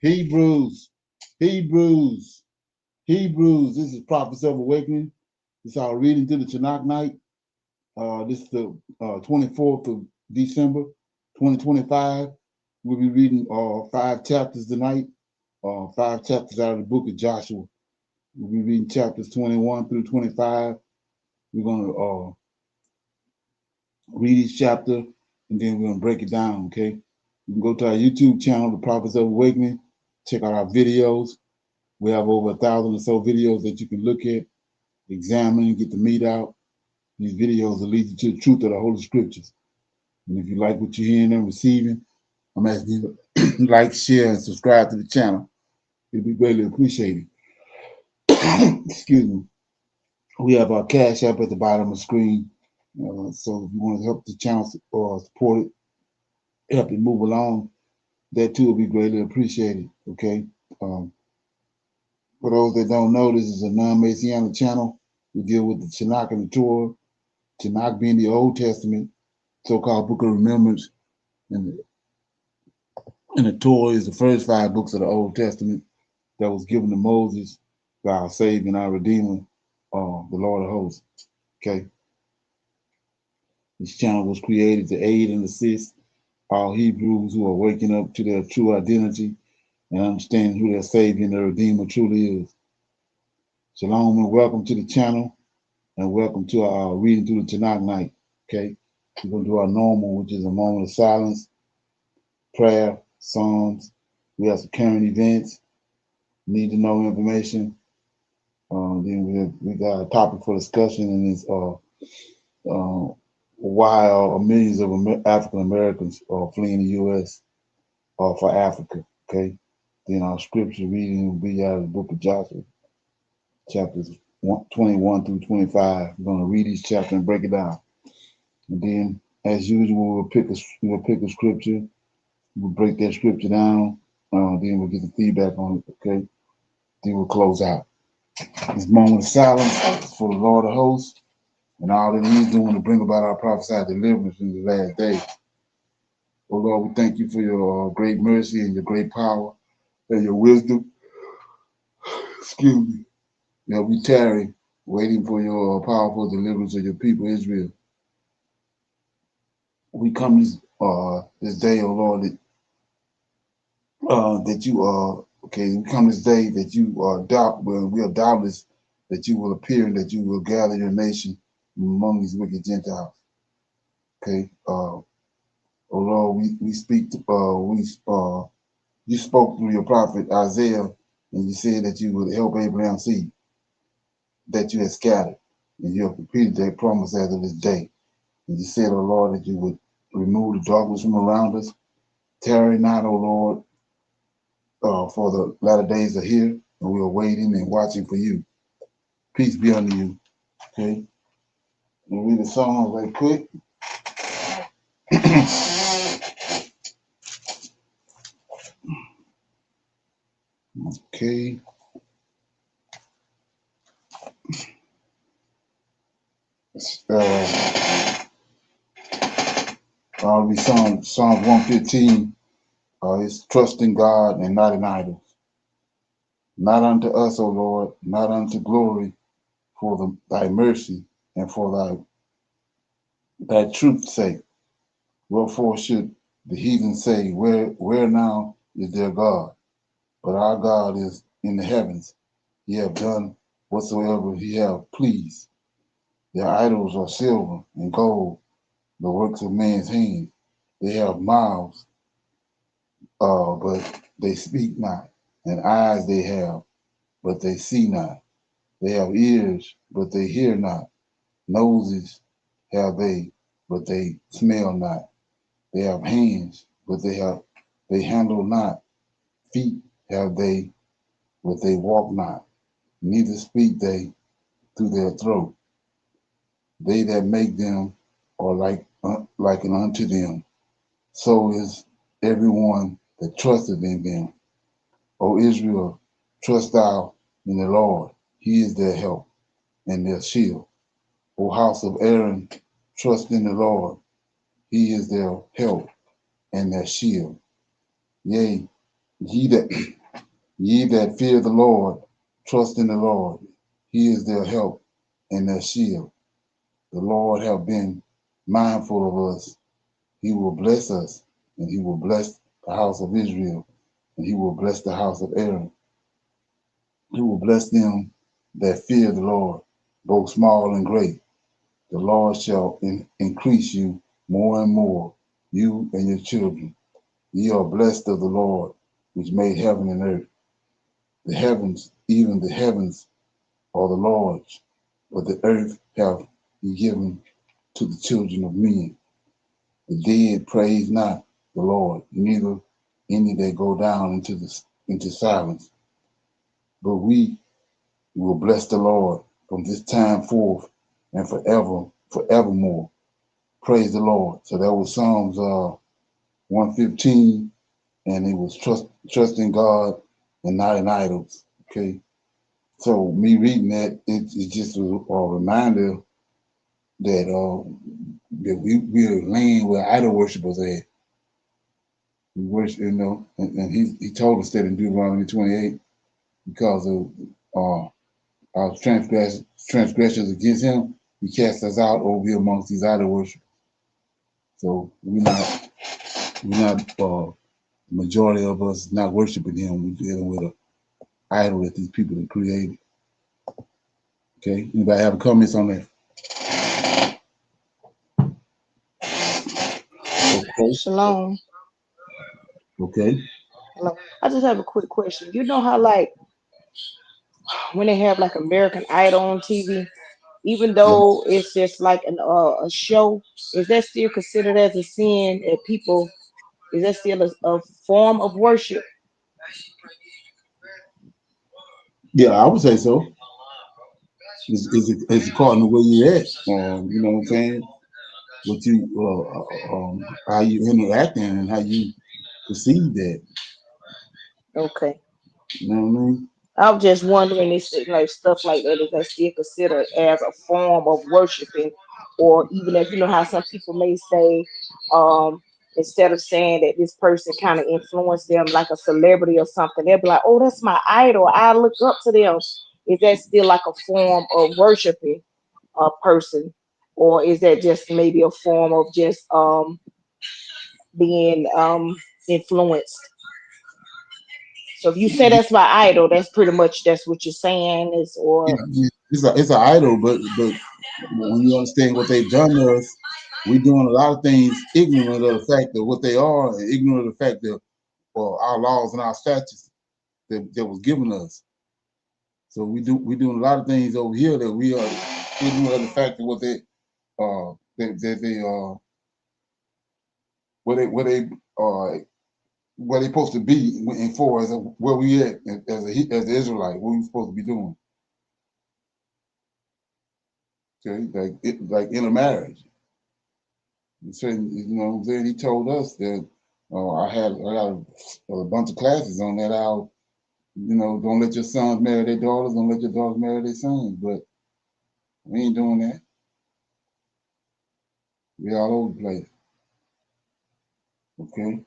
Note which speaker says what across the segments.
Speaker 1: Hebrews, Hebrews, Hebrews. This is Prophets of Awakening. This is our reading to the Tanak night. This is the 24th of December, 2025. We'll be reading 5 chapters tonight, 5 chapters out of the book of Joshua. We'll be reading chapters 21 through 25. We're going to read each chapter, and then we're going to break it down, okay? You can go to our YouTube channel, The Prophets of Awakening, check out our videos. We have over 1,000 or so videos that you can look at, examine, get the meat out. These videos will lead you to the truth of the Holy Scriptures. And if you like what you're hearing and receiving, I'm asking you to like, share, and subscribe to the channel. It'd be greatly appreciated. Excuse me. We have our Cash App at the bottom of the screen. So if you want to help the channel or support it, help it move along, that too will be greatly appreciated. Okay. For those that don't know, this is a non-Messianic channel. We deal with the Tanak and the Torah. Tanak being the Old Testament, so-called Book of Remembrance, and the Torah is the first 5 books of the Old Testament that was given to Moses by our Savior and our Redeemer, the Lord of Hosts. Okay. This channel was created to aid and assist all Hebrews who are waking up to their true identity and understanding who their Savior and their Redeemer truly is. Shalom and welcome to the channel, and welcome to our reading through the Tanakh night. Okay, we're going to do our normal, which is a moment of silence, prayer, psalms. We have some current events, need to know information. Then we got a topic for discussion, and it's why are millions of African Americans are fleeing the U.S. For Africa. Okay, then our scripture reading will be out of the book of Joshua, chapters 21 through 25. We're going to read each chapter and break it down. And then, as usual, we'll pick a scripture. We'll break that scripture down. Then we'll get the feedback on it, okay? Then we'll close out. This moment of silence is for the Lord of hosts and all that he's doing to bring about our prophesied deliverance in the last days. Oh, Lord, we thank you for your great mercy and your great power and your wisdom. Excuse me. That we tarry, waiting for your powerful deliverance of your people, Israel. We come this day, oh Lord, that you are, okay, we come this day that you are we are doubtless that you will appear and that you will gather your nation among these wicked Gentiles. Okay, oh Lord, we speak, you spoke through your prophet Isaiah, and you said that you would help Abraham's seed, that you had scattered, and you have completed that promise as of this day. And you said, oh Lord, that you would remove the darkness from around us. Tarry not, O Lord, for the latter days are here, and we are waiting and watching for you. Peace be unto you. Okay. We'll read the Psalms right quick. Okay. I'll be Psalms 115. It's trusting God and not in idols. Not unto us, O Lord, not unto glory, for thy mercy and for thy truth's sake. Wherefore should the heathen say, where now is their God? But our God is in the heavens. He have done whatsoever he have pleased. Their idols are silver and gold, the works of man's hands. They have mouths, but they speak not, and eyes they have, but they see not. They have ears, but they hear not. Noses have they, but they smell not. They have hands, but they handle not. Feet have they, but they walk not. Neither speak they through their throat. They that make them are likened unto them. So is everyone that trusteth in them. O Israel, trust thou in the Lord. He is their help and their shield. O house of Aaron, trust in the Lord. He is their help and their shield. Yea, Ye that ye that fear the Lord, trust in the Lord. He is their help and their shield. The Lord have been mindful of us. He will bless us, and he will bless the house of Israel, and he will bless the house of Aaron. He will bless them that fear the Lord, both small and great. The Lord shall increase you more and more, you and your children. Ye are blessed of the Lord, which made heaven and earth. The heavens, even the heavens, are the Lord's, but the earth have he given to the children of men. The dead praise not the Lord, neither any that go down into silence. But we will bless the Lord from this time forth and forevermore. Praise the Lord. So that was Psalms 115, and it was trusting God and not in idols. Okay. So me reading that, it's just a reminder that we're laying where idol worshipers at. We worship, and he told us that in Deuteronomy 28, because of our transgressions against him, he cast us out over here amongst these idol worshipers. So we're not majority of us not worshiping him. We're dealing with an idol that these people have created. Okay. Anybody have comments on that? Okay.
Speaker 2: Shalom.
Speaker 1: Okay.
Speaker 2: Hello. I just have a quick question. You know how like when they have like American Idol on TV, even
Speaker 1: Yeah.
Speaker 2: though it's just like a show, is that still considered as a sin? That people is that still a form of worship?
Speaker 1: Yeah, I would say so. It's according to where you're at. You know what I'm saying? What you, how you interacting and how you perceive that.
Speaker 2: Okay.
Speaker 1: You know what I mean?
Speaker 2: I was just wondering, is it like stuff like that, is that still considered as a form of worshiping? Or even if you know how some people may say, instead of saying that this person kind of influenced them like a celebrity or something, they'll be like, oh, that's my idol. I look up to them. Is that still like a form of worshiping a person? Or is that just maybe a form of just being influenced? So if you say
Speaker 1: Yeah,
Speaker 2: that's my idol, that's pretty much that's what you're saying is or
Speaker 1: it's an idol, but when you understand what they've done to us, we're doing a lot of things ignorant of the fact of what they are, and ignorant of the fact that our laws and our statutes that was given us. So we're doing a lot of things over here that we are ignorant of the fact of what they where they uh where they supposed to be in for as where we at as the Israelite, what we supposed to be doing. Okay, like in a marriage. He said, you know what I'm saying? He told us that I got a bunch of classes on that. How, don't let your sons marry their daughters, don't let your daughters marry their sons. But we ain't doing that. We all over the place. Okay.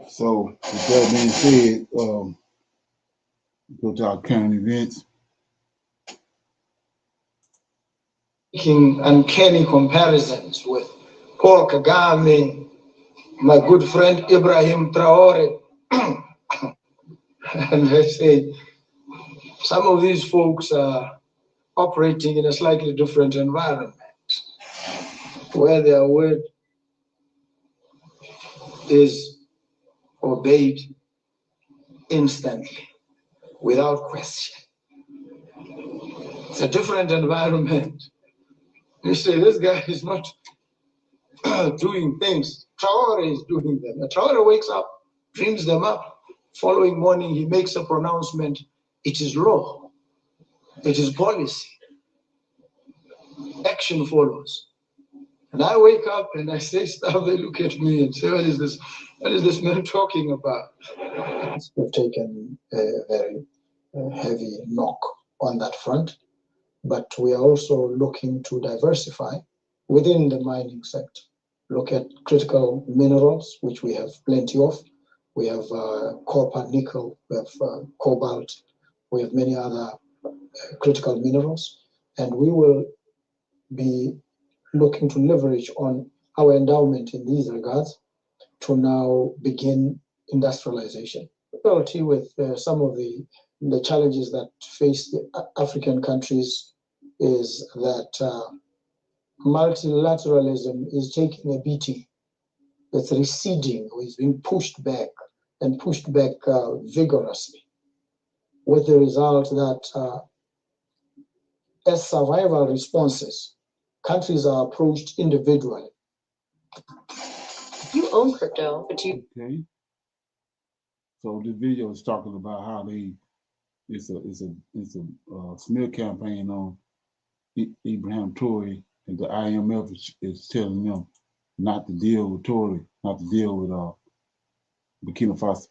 Speaker 1: So with that being said, go to our current events.
Speaker 3: Making uncanny comparisons with Paul Kagame, my good friend Ibrahim Traore. And I say, some of these folks are operating in a slightly different environment where their word is obeyed instantly, without question. It's a different environment. You say, this guy is not doing things. Traore is doing them. Traore wakes up, dreams them up. Following morning, he makes a pronouncement. It is law. It is policy. Action follows. And I wake up and I say stuff. They look at me and say, what is this? What is this man talking about? We've taken a very heavy knock on that front, but we are also looking to diversify within the mining sector. Look at critical minerals, which we have plenty of, we have copper, nickel, we have cobalt, we have many other critical minerals, and we will be looking to leverage on our endowment in these regards to now begin industrialization. Difficulty with some of the challenges that face the African countries is that multilateralism is taking a beating. It's receding, or is being pushed back and pushed back vigorously, with the result that as survival responses, countries are approached individually.
Speaker 4: You own crypto, but you
Speaker 1: Okay. So this video is talking about how it's a smear campaign on Ibrahim Toure, and the IMF is telling them not to deal with Toure, not to deal with Burkina Faso.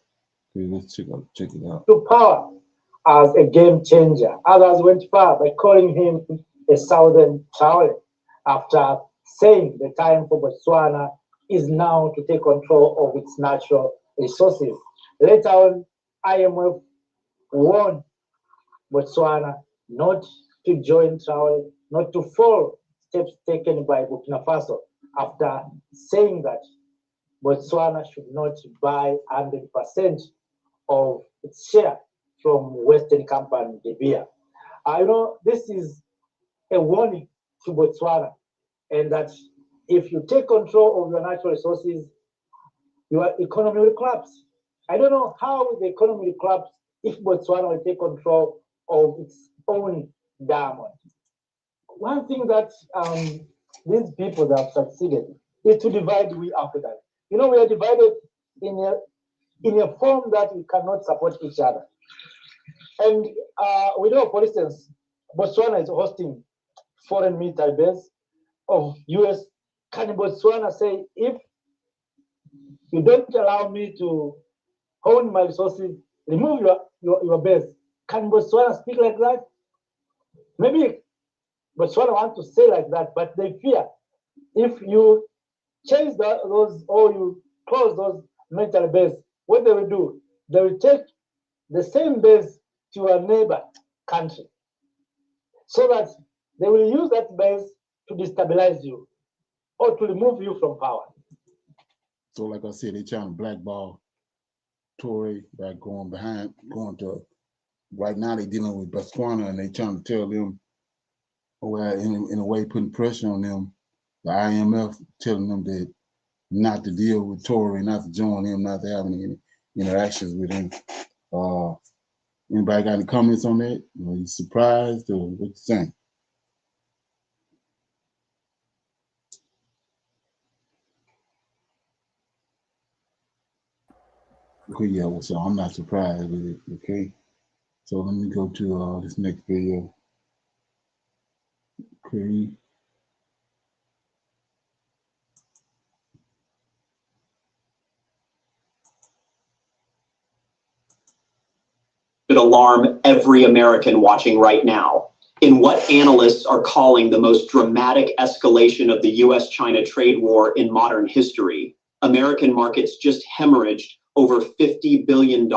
Speaker 1: Okay, let's check it out.
Speaker 5: To power as a game changer. Others went far by calling him a Southern Traore after saying the time for Botswana is now to take control of its natural resources. Later on, IMF warned Botswana not to join Traore, not to follow steps taken by Burkina Faso after saying that Botswana should not buy 100% of its share from Western company De Beer. This is a warning to Botswana, and that if you take control of your natural resources, your economy will collapse. I don't know how the economy will collapse if Botswana will take control of its own diamond. One thing that these people that have succeeded is to divide we Africans. We are divided in a form that we cannot support each other. And we know, for instance, Botswana is hosting foreign military base of US. Can Botswana say, if you don't allow me to own my resources, remove your base? Can Botswana speak like that? Maybe Botswana want to say like that, but they fear if you change those, or you close those military bases, what they will do, they will take the same base to a neighbor country, so that they will use that base to destabilize you or to remove you from power.
Speaker 1: So like I said, they're trying to blackball Toure by going to, right now they're dealing with Botswana, and they're trying to tell them, well, in a way, putting pressure on them, the IMF telling them that not to deal with Toure, not to join him, not to have any interactions with him. Anybody got any comments on that? Are you surprised, or what you saying? Okay, yeah, well, so I'm not surprised with it, okay? So let me go to this next video. Okay.
Speaker 6: Should alarm every American watching right now. In what analysts are calling the most dramatic escalation of the US-China trade war in modern history, American markets just hemorrhaged over $50 billion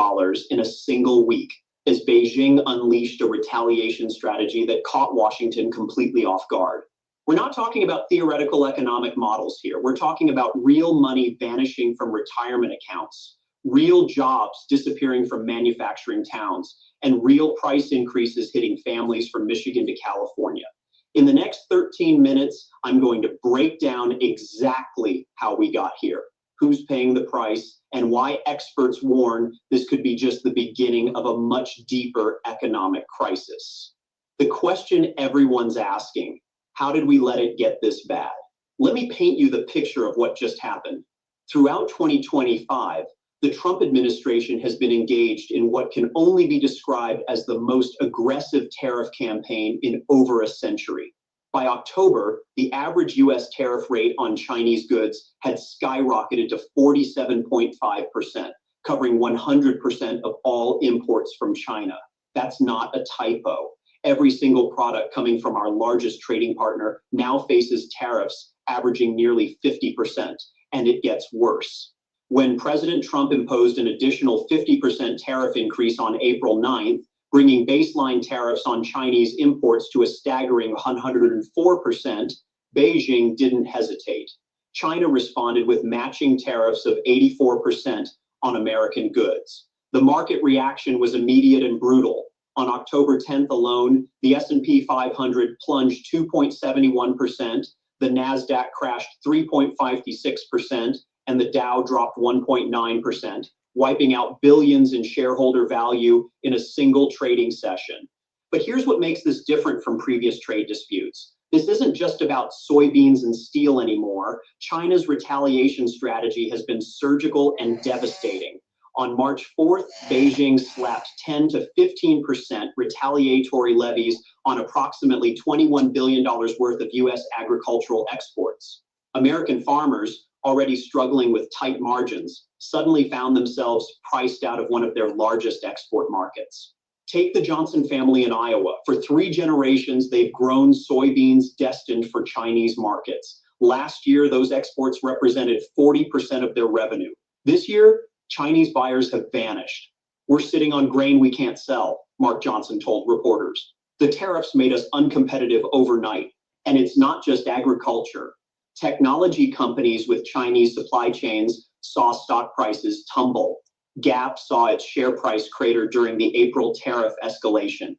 Speaker 6: in a single week as Beijing unleashed a retaliation strategy that caught Washington completely off guard. We're not talking about theoretical economic models here. We're talking about real money vanishing from retirement accounts, real jobs disappearing from manufacturing towns, and real price increases hitting families from Michigan to California. In the next 13 minutes, I'm going to break down exactly how we got here, who's paying the price, and why experts warn this could be just the beginning of a much deeper economic crisis. The question everyone's asking, how did we let it get this bad? Let me paint you the picture of what just happened. Throughout 2025, the Trump administration has been engaged in what can only be described as the most aggressive tariff campaign in over a century. By October, the average US tariff rate on Chinese goods had skyrocketed to 47.5%, covering 100% of all imports from China. That's not a typo. Every single product coming from our largest trading partner now faces tariffs averaging nearly 50%, and it gets worse. when President Trump imposed an additional 50% tariff increase on April 9th, bringing baseline tariffs on Chinese imports to a staggering 104%, Beijing didn't hesitate. China responded with matching tariffs of 84% on American goods. The market reaction was immediate and brutal. On October 10th alone, the S&P 500 plunged 2.71%, the NASDAQ crashed 3.56%, and the Dow dropped 1.9%, wiping out billions in shareholder value in a single trading session. But here's what makes this different from previous trade disputes. This isn't just about soybeans and steel anymore. China's retaliation strategy has been surgical and devastating. On March 4th, Beijing slapped 10 to 15% retaliatory levies on approximately $21 billion worth of U.S. agricultural exports. American farmers, already struggling with tight margins, suddenly found themselves priced out of one of their largest export markets. Take the Johnson family in Iowa. For 3 generations, they've grown soybeans destined for Chinese markets. Last year, those exports represented 40% of their revenue. This year, Chinese buyers have vanished. We're sitting on grain we can't sell, Mark Johnson told reporters. The tariffs made us uncompetitive overnight. And it's not just agriculture. Technology companies with Chinese supply chains saw stock prices tumble. Gap saw its share price crater during the April tariff escalation.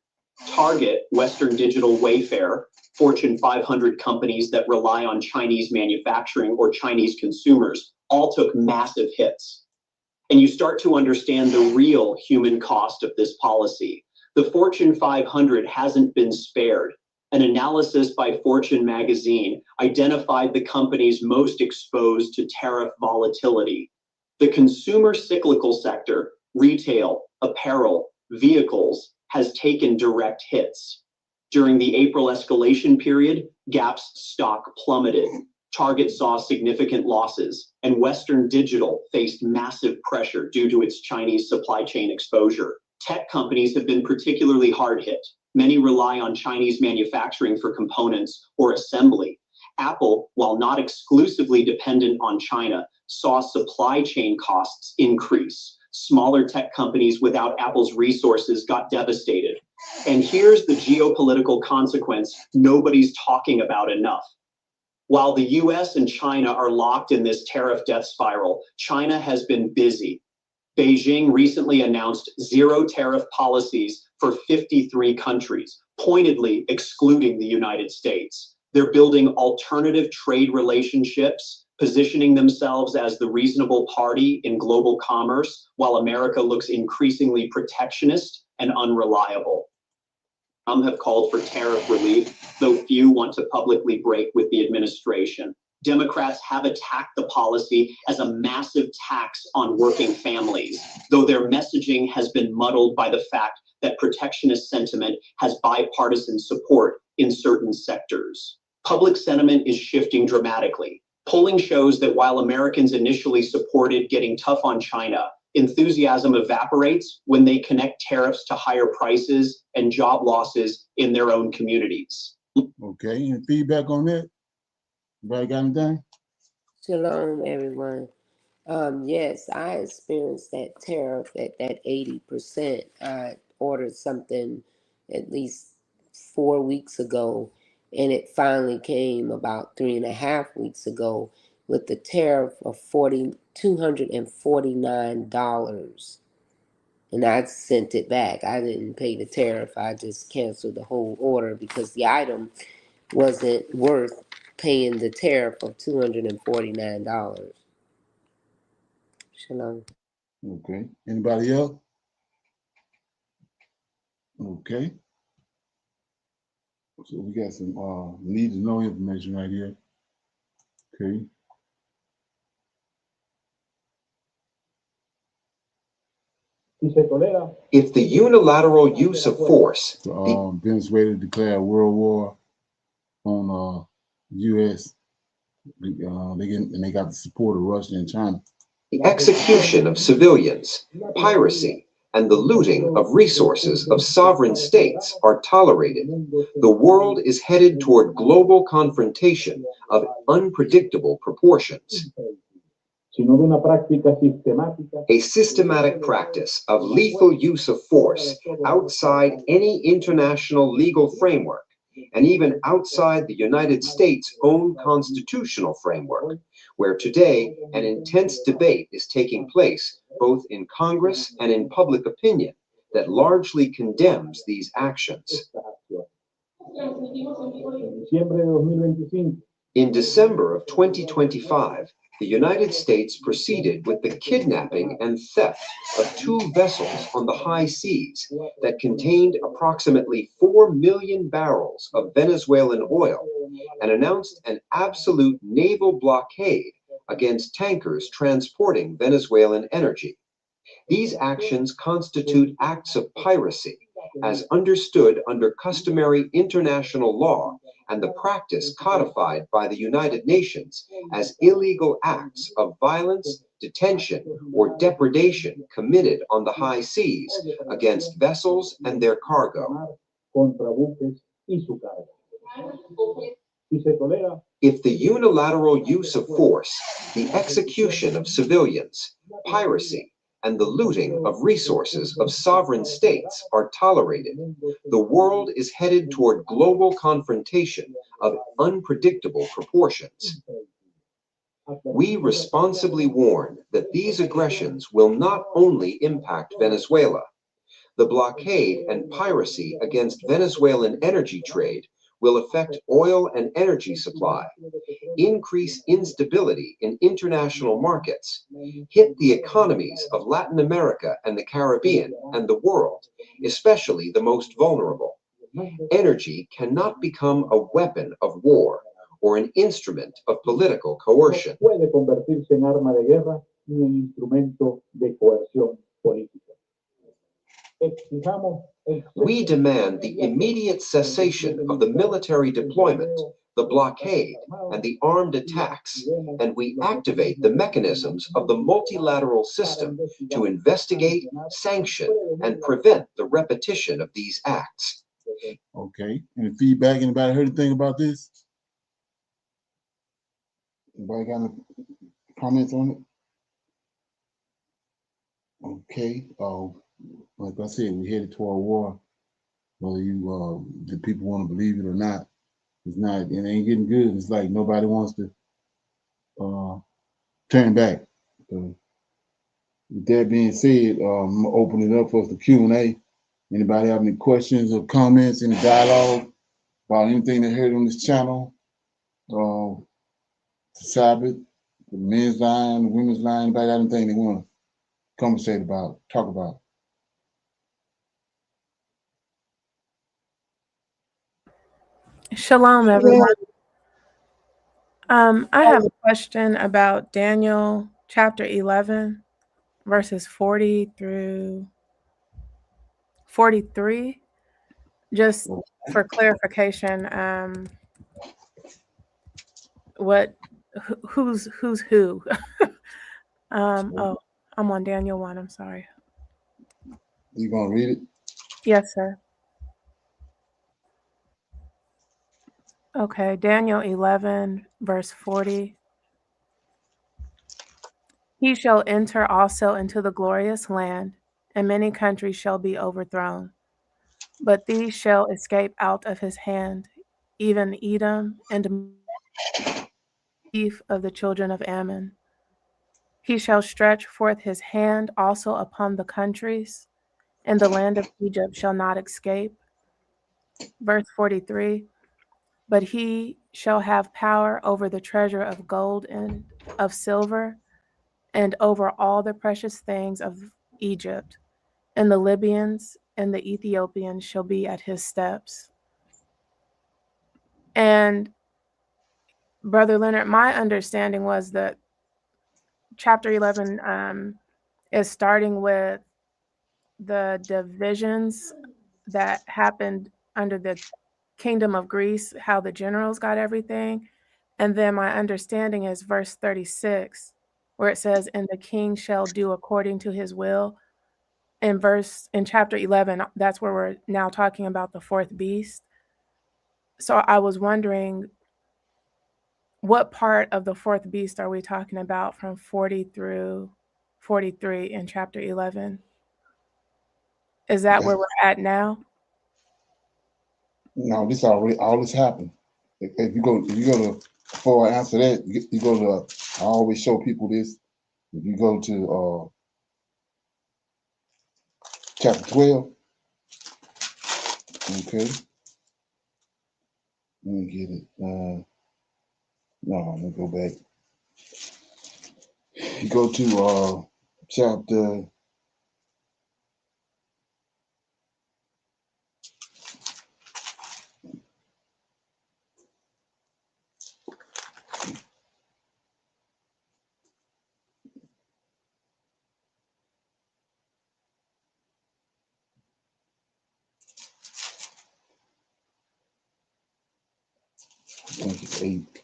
Speaker 6: Target, Western Digital, Wayfair, Fortune 500 companies that rely on Chinese manufacturing or Chinese consumers all took massive hits. And you start to understand the real human cost of this policy. The Fortune 500 hasn't been spared. An analysis by Fortune magazine identified the companies most exposed to tariff volatility. The consumer cyclical sector, retail, apparel, vehicles, has taken direct hits. During the April escalation period, Gap's stock plummeted. Target saw significant losses, and Western Digital faced massive pressure due to its Chinese supply chain exposure. Tech companies have been particularly hard hit. Many rely on Chinese manufacturing for components or assembly. Apple, while not exclusively dependent on China, saw supply chain costs increase. Smaller tech companies without Apple's resources got devastated. And here's the geopolitical consequence nobody's talking about enough. While the US and China are locked in this tariff death spiral, China has been busy. Beijing recently announced zero tariff policies for 53 countries, pointedly excluding the United States. They're building alternative trade relationships, positioning themselves as the reasonable party in global commerce, while America looks increasingly protectionist and unreliable. Some have called for tariff relief, though few want to publicly break with the administration. Democrats have attacked the policy as a massive tax on working families, though their messaging has been muddled by the fact that protectionist sentiment has bipartisan support in certain sectors. Public sentiment is shifting dramatically. Polling shows that while Americans initially supported getting tough on China, enthusiasm evaporates when they connect tariffs to higher prices and job losses in their own communities.
Speaker 1: Okay, any feedback on that? Everybody got anything?
Speaker 4: Shalom, everyone. Yes, I experienced that tariff at that 80%. I ordered something at least 4 weeks ago, and it finally came about 3.5 weeks ago with the tariff of $249. And I sent it back. I didn't pay the tariff. I just canceled the whole order because the item wasn't worth paying the tariff of $249. Shalom.
Speaker 1: Okay, anybody else? Okay. So we got some need to know information right here. Okay.
Speaker 7: If the unilateral use of force.
Speaker 1: So, Venezuela declared world war on U.S. They got the support of Russia and China.
Speaker 7: The execution of civilians, piracy, and the looting of resources of sovereign states are tolerated, the world is headed toward global confrontation of unpredictable proportions.
Speaker 5: sino de una práctica sistemática
Speaker 7: a systematic practice of lethal use of force outside any international legal framework, and even outside the United States' own constitutional framework, where today an intense debate is taking place both in Congress and in public opinion that largely condemns these actions.
Speaker 5: En diciembre de 2025,
Speaker 7: In December of 2025, the United States proceeded with the kidnapping and theft of 2 vessels on the high seas that contained approximately 4 million barrels of Venezuelan oil and announced an absolute naval blockade against tankers transporting Venezuelan energy. These actions constitute acts of piracy, as understood under customary international law and the practice codified by the United Nations as illegal acts of violence, detention, or depredation committed on the high seas against vessels and their cargo.
Speaker 5: contra buques y su carga. Si se tolera
Speaker 7: If the unilateral use of force, the execution of civilians, piracy, and the looting of resources of sovereign states are tolerated, the world is headed toward global confrontation of unpredictable proportions. We responsibly warn that these aggressions will not only impact Venezuela. The blockade and piracy against Venezuelan energy trade will affect oil and energy supply, increase instability in international markets, hit the economies of Latin America and the Caribbean and the world, especially the most vulnerable. Energy cannot become a weapon of war or an instrument of political coercion.
Speaker 5: puede convertirse en arma de guerra ni en instrumento de coerción política. Exijamos el
Speaker 7: We demand the immediate cessation of the military deployment, the blockade, and the armed attacks, and we activate the mechanisms of the multilateral system to investigate, sanction, and prevent the repetition of these acts.
Speaker 1: Okay. Any feedback? Anybody heard anything about this? Anybody got any comments on it? Okay. Like I said, we're headed toward war. Whether you the people want to believe it or not, it's not. It ain't getting good. It's like nobody wants to turn back. So, with that being said, I'm gonna open it up for the Q&A. Anybody have any questions or comments, any dialogue about anything they heard on this channel? Sabbath, the men's line, the women's line, anybody got anything they want to conversate about, talk about?
Speaker 8: Shalom, everyone. I have a question about Daniel chapter 11, verses 40 through 43. Just for clarification, who's who? Oh, I'm on Daniel 1, I'm sorry.
Speaker 1: You gonna read it?
Speaker 8: Yes, sir. Okay, Daniel 11, verse 40. He shall enter also into the glorious land, and many countries shall be overthrown. But these shall escape out of his hand, even Edom and chief of the children of Ammon. He shall stretch forth his hand also upon the countries, and the land of Egypt shall not escape. Verse 43. But he shall have power over the treasure of gold and of silver, and over all the precious things of Egypt, and the Libyans and the Ethiopians shall be at his steps. And Brother Leonard, my understanding was that chapter 11 is starting with the divisions that happened under the kingdom of Greece, how the generals got everything. And then my understanding is verse 36, where it says, and the king shall do according to his will. In chapter 11, that's where we're now talking about the fourth beast. So I was wondering, what part of the fourth beast are we talking about from 40 through 43 in chapter 11? Is that where we're at now?
Speaker 1: No, this already all this happened. If you go to before I answer that, you go to I always show people this. If you go to chapter 12, okay, let me get it. No, let me go back. You go to chapter 8,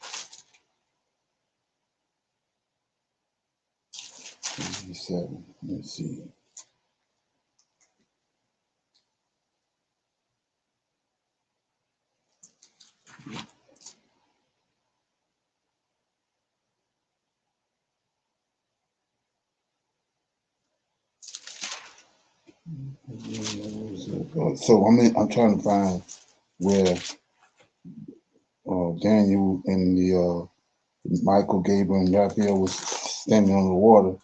Speaker 1: 7. Let's see. So I'm trying to find where Daniel and the Michael, Gabriel, and Raphael was standing on the water.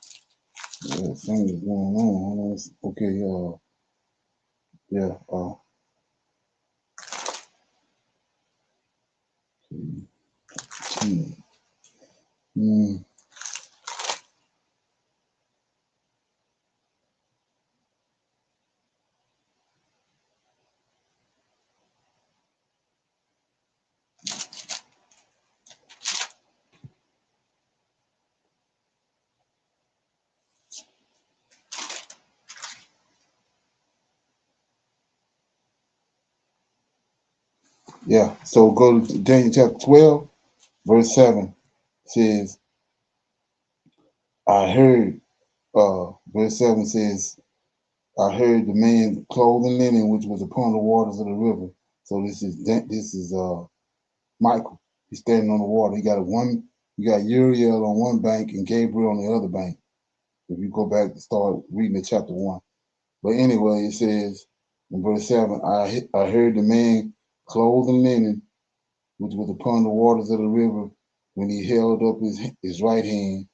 Speaker 1: Things is going on. Okay, yeah. Mm, yeah. So go to Daniel chapter 12, verse 7 says, I heard, verse 7 says, I heard the man clothed in linen, which was upon the waters of the river. So this is Michael. He's standing on the water. You got Uriel on one bank and Gabriel on the other bank. If you go back and start reading the chapter 1. But anyway, it says in verse 7, I heard the man clothed in linen, which was upon the waters of the river, when he held up his right hand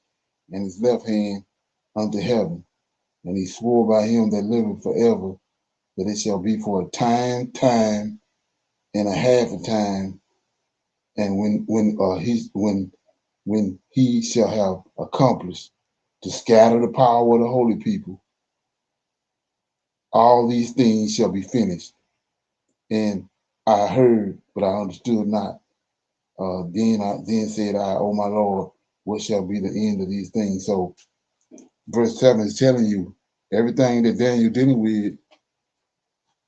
Speaker 1: and his left hand unto heaven. And he swore by him that liveth forever, that it shall be for a time, and a half a time, and when he shall have accomplished to scatter the power of the holy people, all these things shall be finished. And I heard, but I understood not. Then said I, O my Lord, what shall be the end of these things? So verse 7 is telling you everything that Daniel dealing with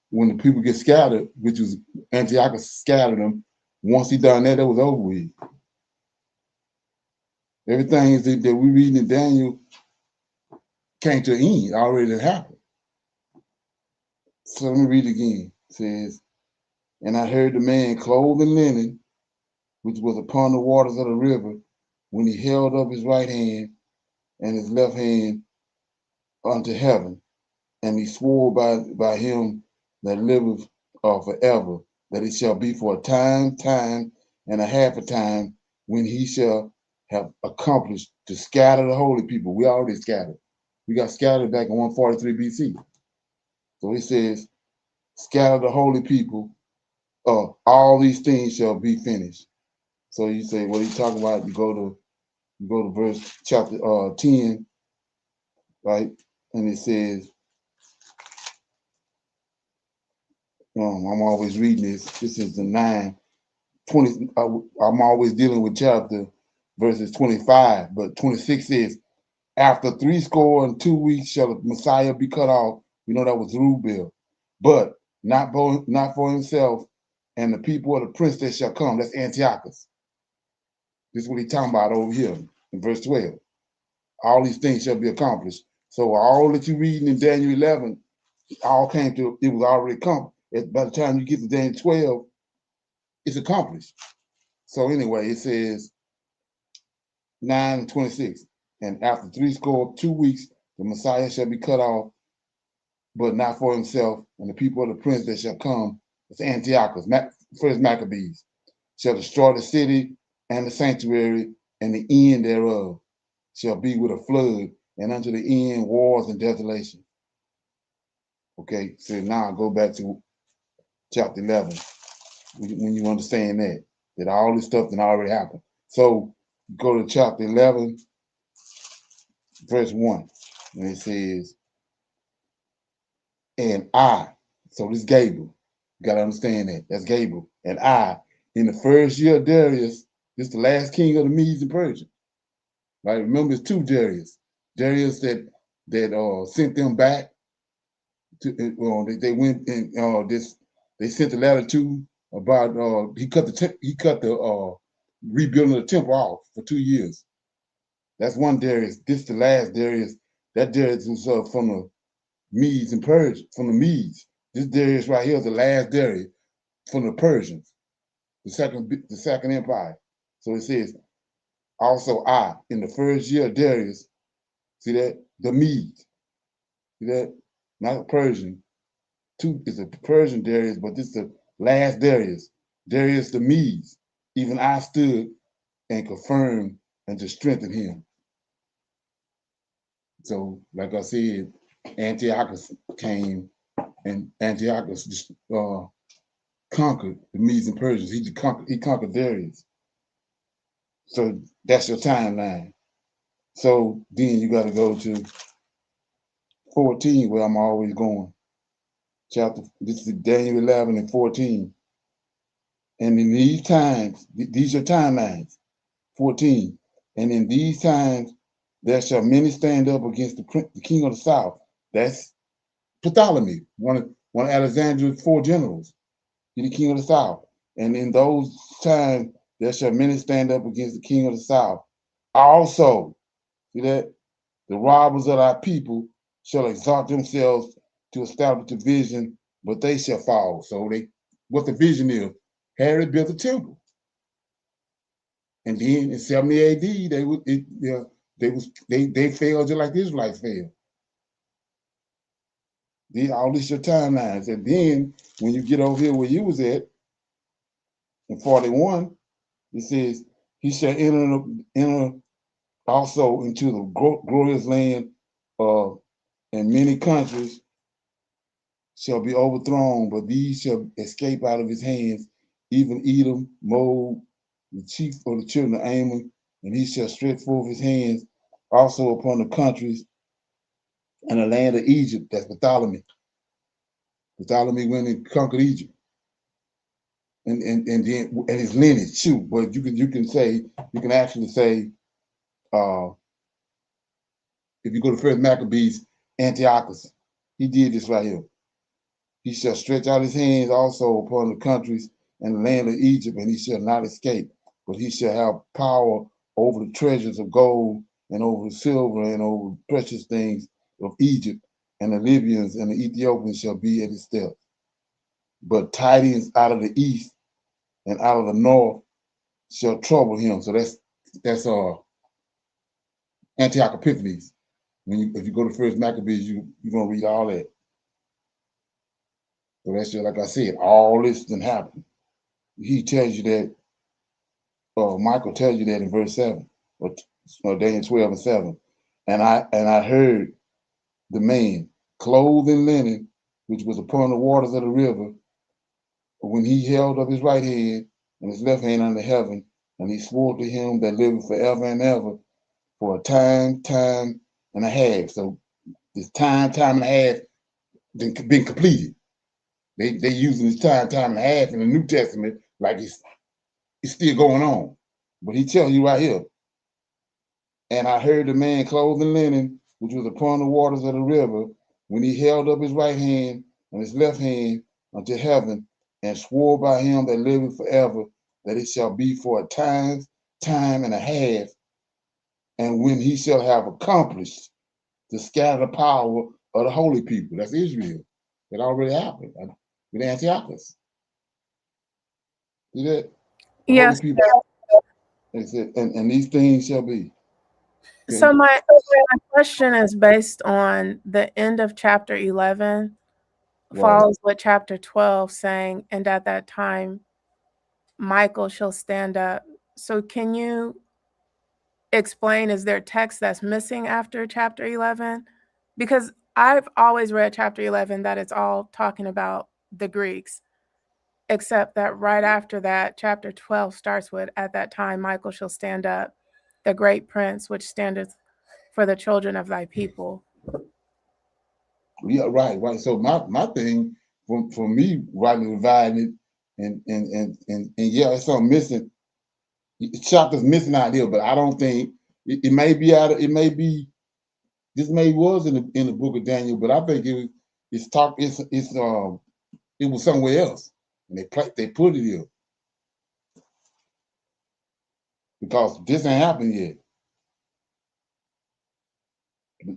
Speaker 1: when the people get scattered, which was Antiochus scattered them. Once he done that, it was over with. Everything that we read in Daniel came to an end, already happened. So let me read it again. It says, and I heard the man clothed in linen, which was upon the waters of the river, when he held up his right hand and his left hand unto heaven, and he swore by him that liveth forever, that it shall be for a time, and a half a time, when he shall have accomplished to scatter the holy people. We already scattered. We got scattered back in 143 BC. So he says, scatter the holy people, all these things shall be finished. So you say, what are you talking about? You go to verse chapter 10, right? And it says, I'm always reading this. This is the 20. I'm always dealing with chapter verses 25, but 26 says, after 62 weeks shall the Messiah be cut off. We know that was Zerubbabel, but not for himself and the people of the prince that shall come. That's Antiochus. This is what he's talking about over here in verse 12. All these things shall be accomplished. So all that you reading in Daniel 11, all came to, it was already accomplished. By the time you get to Daniel 12, it's accomplished. So anyway, it says, 9 and 26. And after 62 weeks, the Messiah shall be cut off, but not for himself, and the people of the prince that shall come, it's Antiochus, first Maccabees, shall destroy the city and the sanctuary, and the end thereof shall be with a flood, and unto the end wars and desolation. Okay, so now I go back to chapter 11, when you understand that all this stuff that already happened. So go to chapter 11, verse 1, and it says, and I, so this is Gabriel. You got to understand that. That's Gabriel. And I, in the first year of Darius, this is the last king of the Medes and Persians. Right? Remember, it's two Darius. Darius that sent them back to. They went and they sent a letter to about he cut the rebuilding the temple off for 2 years. That's one Darius. This is the last Darius. That Darius was from the Medes and Persians, from the Medes. This Darius right here is the last Darius from the Persians, the second empire. So it says, also I, in the first year of Darius, see that? The Medes. See that? Not a Persian. It's a Persian Darius, but this is the last Darius. Darius the Medes. Even I stood and confirmed and to strengthen him. So, like I said, Antiochus came, and Antiochus conquered the Medes and Persians. He conquered Darius. So that's your timeline. So then you got to go to 14, where I'm always going. This is Daniel 11 and 14. And in these times, these are timelines. 14. And in these times, there shall many stand up against the king of the south. That's Ptolemy, one of Alexander's 4 generals. He's the king of the south. And in those times, there shall many stand up against the king of the south. Also, see that? The robbers of our people shall exalt themselves to establish the vision, but they shall fall. So what the vision is, Herod built a temple. And then in 70 AD, they failed just like the Israelites failed. All this your timelines. And then when you get over here where you was at, in 41, it says, he shall enter also into the glorious land and many countries shall be overthrown, but these shall escape out of his hands, even Edom, Moab, the chief of the children of Ammon, and he shall stretch forth his hands also upon the countries and the land of Egypt. That's Ptolemy. Ptolemy went and conquered Egypt. And then his lineage too. But you can actually say, if you go to First Maccabees, Antiochus, he did this right here. He shall stretch out his hands also upon the countries and the land of Egypt, and he shall not escape, but he shall have power over the treasures of gold and over the silver and over precious things of Egypt, and the Libyans and the Ethiopians shall be at his steps. But tidings out of the east and out of the north shall trouble him. So that's Antioch Epiphanes. If you go to First Maccabees, you're gonna read all that. So that's just like I said, all this didn't happen. He tells you that, Michael tells you that in verse 7, or Daniel 12 and 7. And I heard the man clothed in linen, which was upon the waters of the river, when he held up his right hand and his left hand under heaven, and he swore to him that liveth forever and ever, for a time and a half. So this time and a half been completed. They using this time and a half in the New Testament like it's still going on. But he tells you right here, and I heard the man clothed in linen, which was upon the waters of the river, when he held up his right hand and his left hand unto heaven, and swore by him that liveth forever, that it shall be for a time and a half, and when he shall have accomplished to scatter the power of the holy people. That's Israel. It already happened with Antiochus. See that? The
Speaker 8: Yes.
Speaker 1: holy people. It said, and these things shall be.
Speaker 8: So
Speaker 1: Okay.
Speaker 8: my question is based on the end of chapter 11
Speaker 1: Right.
Speaker 8: follows with chapter 12 saying, and at that time, Michael shall stand up. So can you explain, is there text that's missing after chapter 11? Because I've always read chapter 11 that it's all talking about the Greeks, except that right after that, chapter 12 starts with, at that time, Michael shall stand up, the great prince, which standeth for the children of thy people.
Speaker 1: Yeah, right. So my thing for me, writing and dividing it, and yeah, it's something missing. Chapter's missing out here, but I don't think it may be out of, it may be, this may was in the book of Daniel, but I think it was somewhere else, and they put it here because this ain't happened yet.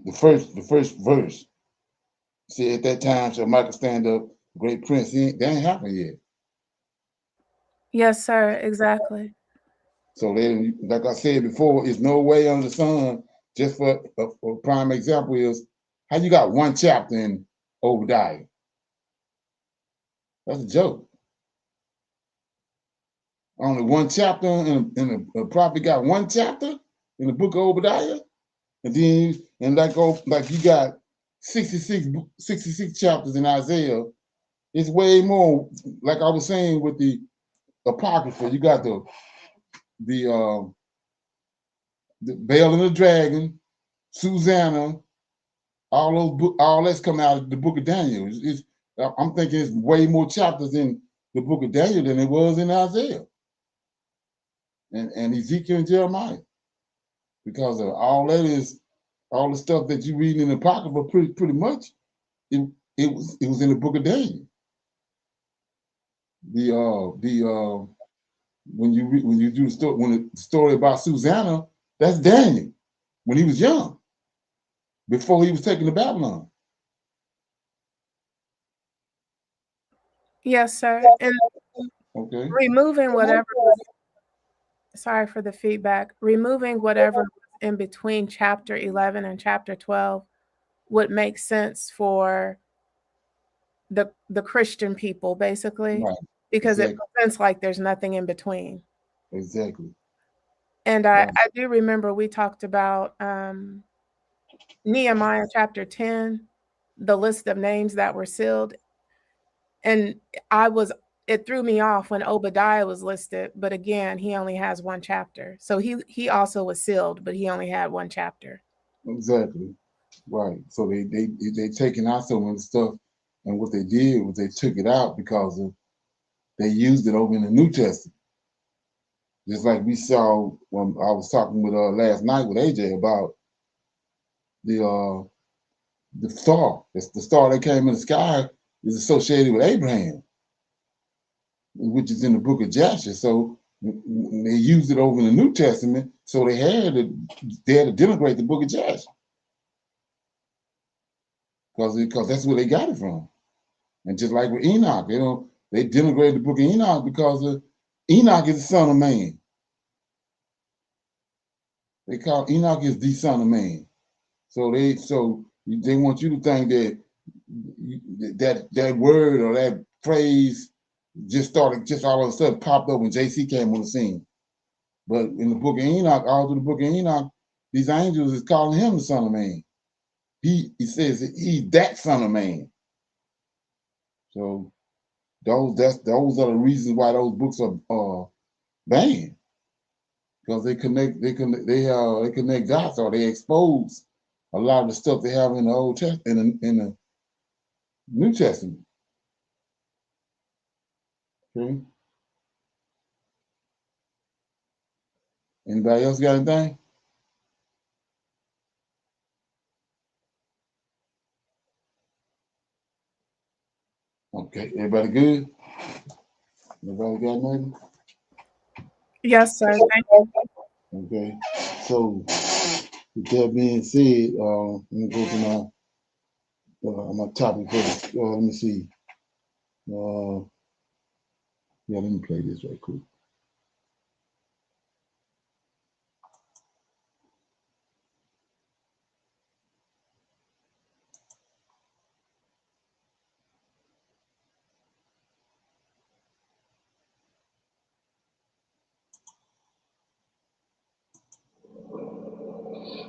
Speaker 1: The first verse said, at that time shall Michael stand up, great prince. That ain't happened yet.
Speaker 8: Yes, sir, exactly.
Speaker 1: So they, like I said before, it's no way under the sun. Just for a prime example is how you got one chapter in Obadiah. That's a joke. Only one chapter in a prophet got one chapter in the book of Obadiah, and then like you got 66 chapters in Isaiah. It's way more. Like I was saying with the apocrypha, you got the Bell and the Dragon, Susanna, all that's coming out of the book of Daniel. I'm thinking it's way more chapters in the book of Daniel than it was in Isaiah and Ezekiel and Jeremiah, because of all the stuff that you read in the Apocrypha. Pretty much, it was in the book of Daniel. The when you do the story about Susanna, that's Daniel when he was young, before he was taken to Babylon.
Speaker 8: Yes, sir. And
Speaker 1: Okay.
Speaker 8: removing whatever, sorry for the feedback, removing whatever was in between chapter 11 and chapter 12 would make sense for the Christian people, basically,
Speaker 1: Right.
Speaker 8: because it
Speaker 1: Exactly.
Speaker 8: presents like there's nothing in between.
Speaker 1: Exactly.
Speaker 8: And
Speaker 1: Right.
Speaker 8: I do remember we talked about Nehemiah chapter 10, the list of names that were sealed. And it threw me off when Obadiah was listed, but again, he only has one chapter. So he also was sealed, but he only had one chapter.
Speaker 1: Exactly. Right. So they taking out some of the stuff, and what they did was they took it out because they used it over in the New Testament. Just like we saw when I was talking with last night with AJ about the the star. It's the star that came in the sky is associated with Abraham, which is in the book of Joshua. So they used it over in the New Testament, so they had to denigrate the book of Joshua because that's where they got it from. And just like with Enoch, they denigrated the book of Enoch because Enoch is the son of man. They call Enoch is the son of man. So they want you to think that word or that phrase just all of a sudden popped up when JC came on the scene. But in the book of Enoch, all through the book of Enoch, these angels is calling him the son of man. He says he's that son of man. So those are the reasons why those books are banned, because they connect dots, or they expose a lot of the stuff they have in the Old Testament, in the New Testament. Okay. Anybody else got anything? Okay. Everybody good? Everybody got nothing?
Speaker 8: Yes, sir. Thank you.
Speaker 1: Okay. So with that being said, let me go to my topic first. Let me see. Yeah, let me play this right quick.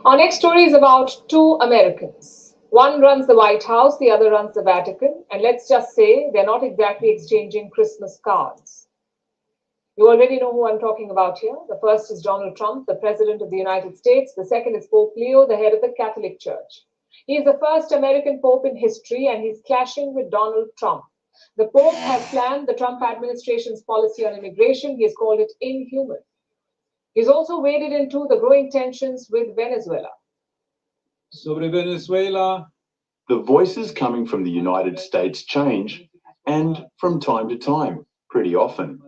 Speaker 9: Our next story is about two Americans. One runs the White House, the other runs the Vatican, and let's just say they're not exactly exchanging Christmas cards. You already know who I'm talking about here. The first is Donald Trump, the President of the United States. The second is Pope Leo, the head of the Catholic Church. He is the first American Pope in history, and he's clashing with Donald Trump. The Pope has planned the Trump administration's policy on immigration. He has called it inhuman. He's also waded into the growing tensions with Venezuela.
Speaker 10: Sobre Venezuela. The voices coming from the United States change, and from time to time, pretty often.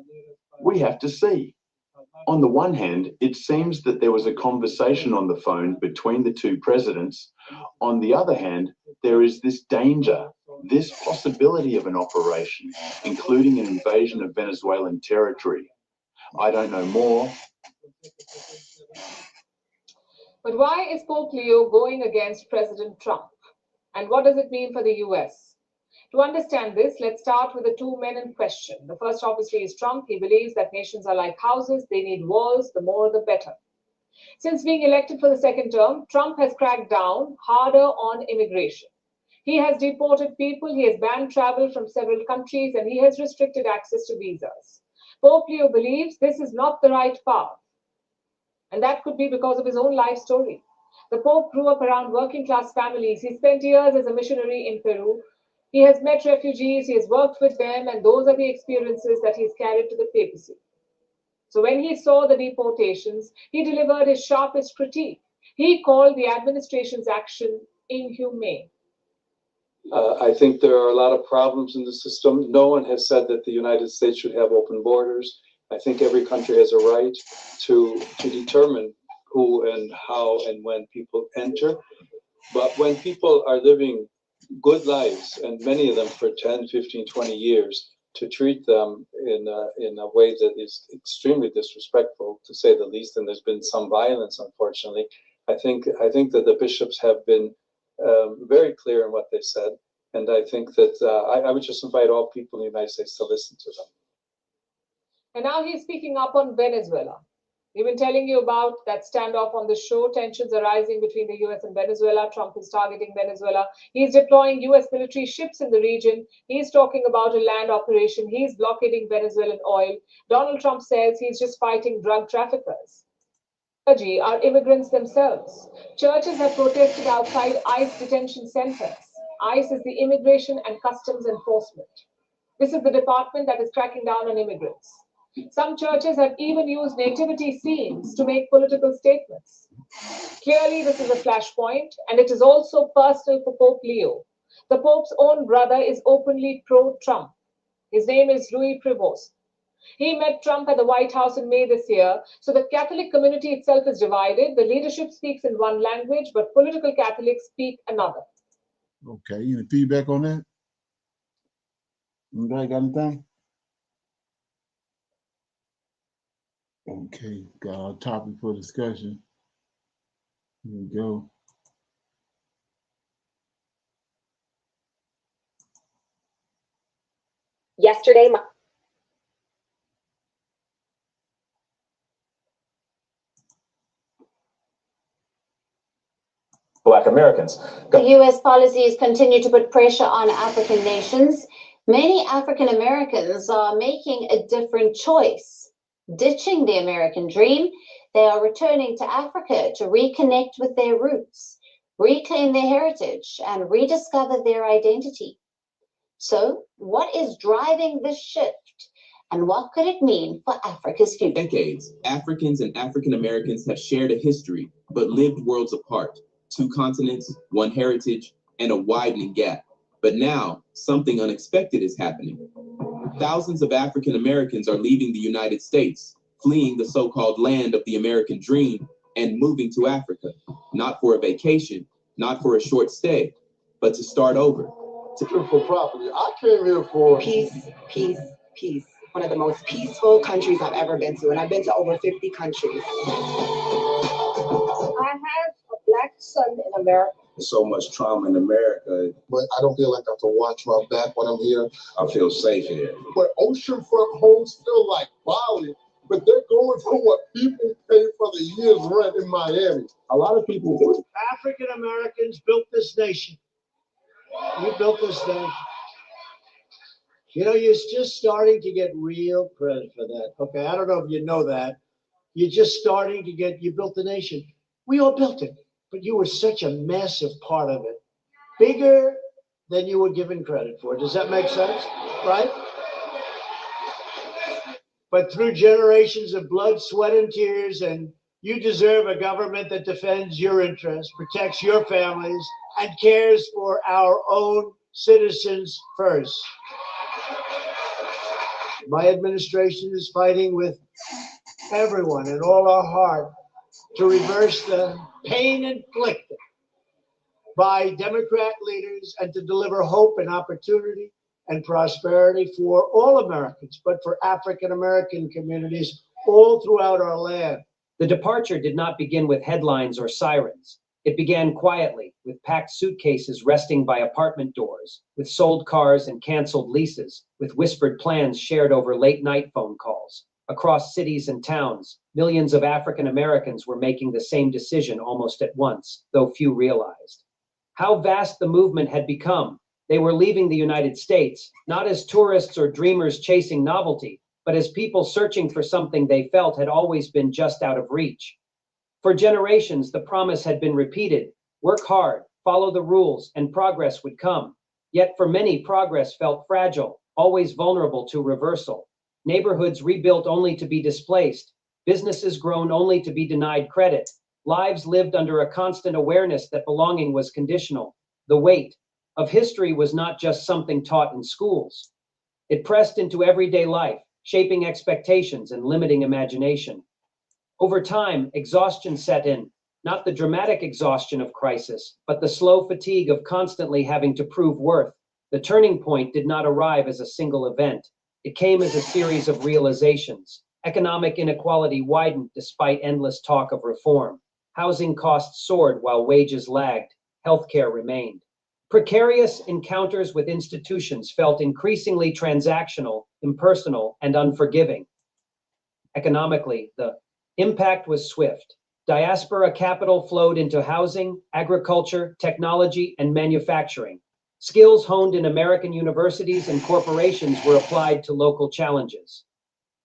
Speaker 10: We have to see. On the one hand, it seems that there was a conversation on the phone between the two presidents. On the other hand, there is this danger, this possibility of an operation, including an invasion of Venezuelan territory. I don't know more.
Speaker 9: But why is Pope Leo going against President Trump? And what does it mean for the US? To understand this, let's start with the two men in question. The first, obviously, is Trump. He believes that nations are like houses. They need walls. The more, the better. Since being elected for the second term, Trump has cracked down harder on immigration. He has deported people. He has banned travel from several countries, and he has restricted access to visas. Pope Leo believes this is not the right path. And that could be because of his own life story. The Pope grew up around working-class families. He spent years as a missionary in Peru. He has met refugees, he has worked with them, and those are the experiences that he's carried to the papacy. So when he saw the deportations, he delivered his sharpest critique. He called the administration's action inhumane.
Speaker 11: I think there are a lot of problems in the system. No one has said that the United States should have open borders. I think every country has a right to determine who and how and when people enter. But when people are living good lives, and many of them for 10, 15, 20 years, to treat them in a way that is extremely disrespectful, to say the least, and there's been some violence, unfortunately. I think that the bishops have been very clear in what they said, and I think that I would just invite all people in the United States to listen to them.
Speaker 9: And now he's speaking up on Venezuela. We've been telling you about that standoff on the show. Tensions are rising between the US and Venezuela. Trump is targeting Venezuela. He's deploying US military ships in the region. He's talking about a land operation. He's blockading Venezuelan oil. Donald Trump says he's just fighting drug traffickers. Clergy are immigrants themselves. Churches have protested outside ICE detention centers. ICE is the Immigration and Customs Enforcement. This is the department that is cracking down on immigrants. Some churches have even used nativity scenes to make political statements. Clearly, this is a flashpoint, and it is also personal for Pope Leo. The Pope's own brother is openly pro-Trump. His name is Louis Prevost. He met Trump at the White House in May this year, so the Catholic community itself is divided. The leadership speaks in one language, but political Catholics speak another.
Speaker 1: Okay, any feedback on that? Anybody got anything? Okay, got a topic for discussion. Here we go.
Speaker 12: Yesterday,
Speaker 13: Black Americans.
Speaker 14: The U.S. policies continue to put pressure on African nations. Many African Americans are making a different choice. Ditching the American dream, they are returning to Africa to reconnect with their roots, reclaim their heritage, and rediscover their identity. So, what is driving this shift, and what could it mean for Africa's future?
Speaker 15: Decades, Africans and African Americans have shared a history, but lived worlds apart. 2 continents, 1 heritage, and a widening gap. But now, something unexpected is happening. Thousands of African Americans are leaving the United States, fleeing the so-called land of the American dream, and moving to Africa, not for a vacation, not for a short stay, but to start over.
Speaker 16: It's beautiful property. I came here for
Speaker 17: peace, peace, peace. One of the most peaceful countries I've ever been to, and I've been to over 50 countries.
Speaker 18: I have a black son in America.
Speaker 19: So much trauma in America.
Speaker 16: But I don't feel like I have to watch my back when I'm here.
Speaker 19: I feel safe here.
Speaker 16: But oceanfront homes feel like Bali. but they're going for what people pay for the year's rent in Miami. A lot of people.
Speaker 12: African Americans built this nation. You built this nation. You know, you're just starting to get real credit for that. Okay, I don't know if you know that. You're just starting to get, you built the nation. We all built it, but you were such a massive part of it. Bigger than you were given credit for. Does that make sense? Right? But through generations of blood, sweat, and tears, and you deserve a government that defends your interests, protects your families, and cares for our own citizens first. My administration is fighting with everyone in all our heart to reverse the pain inflicted by Democrat leaders and to deliver hope and opportunity and prosperity for all Americans, but for African American communities all throughout our land.
Speaker 13: The departure did not begin with headlines or sirens. It began quietly, with packed suitcases resting by apartment doors, with sold cars and canceled leases, with whispered plans shared over late-night phone calls. Across cities and towns, millions of African Americans were making the same decision almost at once, though few realized how vast the movement had become. They were leaving the United States, not as tourists or dreamers chasing novelty, but as people searching for something they felt had always been just out of reach. For generations, the promise had been repeated: work hard, follow the rules, and progress would come. Yet for many, progress felt fragile, always vulnerable to reversal. Neighborhoods rebuilt only to be displaced, businesses grown only to be denied credit, lives lived under a constant awareness that belonging was conditional. The weight of history was not just something taught in schools. It pressed into everyday life, shaping expectations and limiting imagination. Over time, exhaustion set in, not the dramatic exhaustion of crisis, but the slow fatigue of constantly having to prove worth. The turning point did not arrive as a single event. It came as a series of realizations. Economic inequality widened despite endless talk of reform. Housing costs soared while wages lagged. Healthcare remained. Precarious encounters with institutions felt increasingly transactional, impersonal, and unforgiving. Economically, the impact was swift. Diaspora capital flowed into housing, agriculture, technology, and manufacturing. Skills honed in American universities and corporations were applied to local challenges.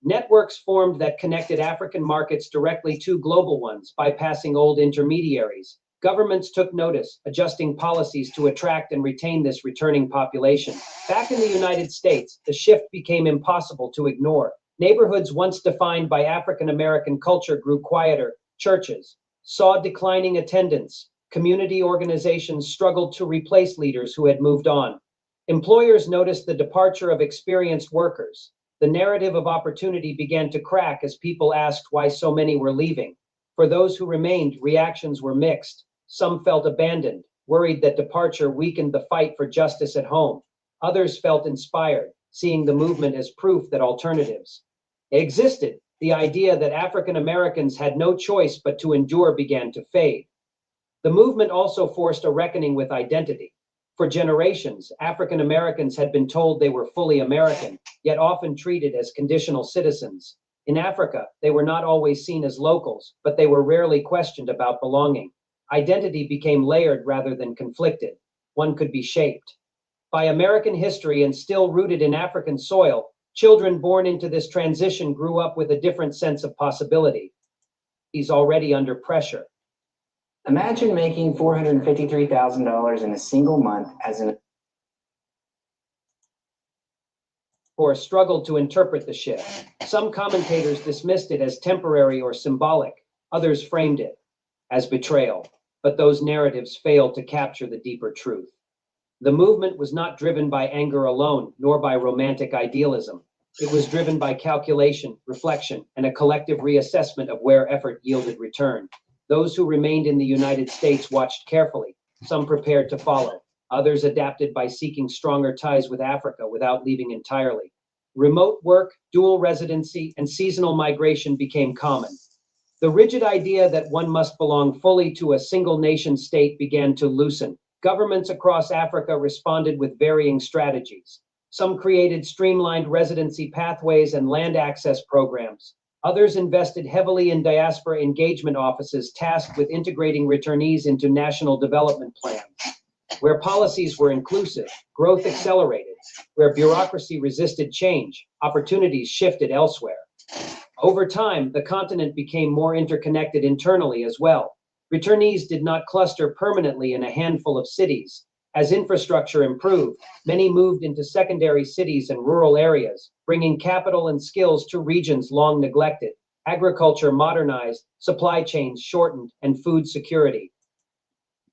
Speaker 13: Networks formed that connected African markets directly to global ones, bypassing old intermediaries. Governments took notice, adjusting policies to attract and retain this returning population. Back in the United States, the shift became impossible to ignore. Neighborhoods once defined by African American culture grew quieter. Churches saw declining attendance. Community organizations struggled to replace leaders who had moved on. Employers noticed the departure of experienced workers. The narrative of opportunity began to crack as people asked why so many were leaving. For those who remained, reactions were mixed. Some felt abandoned, worried that departure weakened the fight for justice at home. Others felt inspired, seeing the movement as proof that alternatives existed. The idea that African Americans had no choice but to endure began to fade. The movement also forced a reckoning with identity. For generations, African Americans had been told they were fully American, yet often treated as conditional citizens. In Africa, they were not always seen as locals, but they were rarely questioned about belonging. Identity became layered rather than conflicted. One could be shaped by American history and still rooted in African soil. Children born into this transition grew up with a different sense of possibility. He's already under pressure.
Speaker 20: Imagine making $453,000 in a single month as an
Speaker 13: or struggled to interpret the shift. Some commentators dismissed it as temporary or symbolic. Others framed it as betrayal. But those narratives failed to capture the deeper truth. The movement was not driven by anger alone, nor by romantic idealism. It was driven by calculation, reflection, and a collective reassessment of where effort yielded return. Those who remained in the United States watched carefully, some prepared to follow. Others adapted by seeking stronger ties with Africa without leaving entirely. Remote work, dual residency, and seasonal migration became common. The rigid idea that one must belong fully to a single nation state began to loosen. Governments across Africa responded with varying strategies. Some created streamlined residency pathways and land access programs. Others invested heavily in diaspora engagement offices tasked with integrating returnees into national development plans. Where policies were inclusive, growth accelerated. Where bureaucracy resisted change, opportunities shifted elsewhere. Over time, the continent became more interconnected internally as well. Returnees did not cluster permanently in a handful of cities. As infrastructure improved, many moved into secondary cities and rural areas, bringing capital and skills to regions long neglected. Agriculture modernized, supply chains shortened, and food security.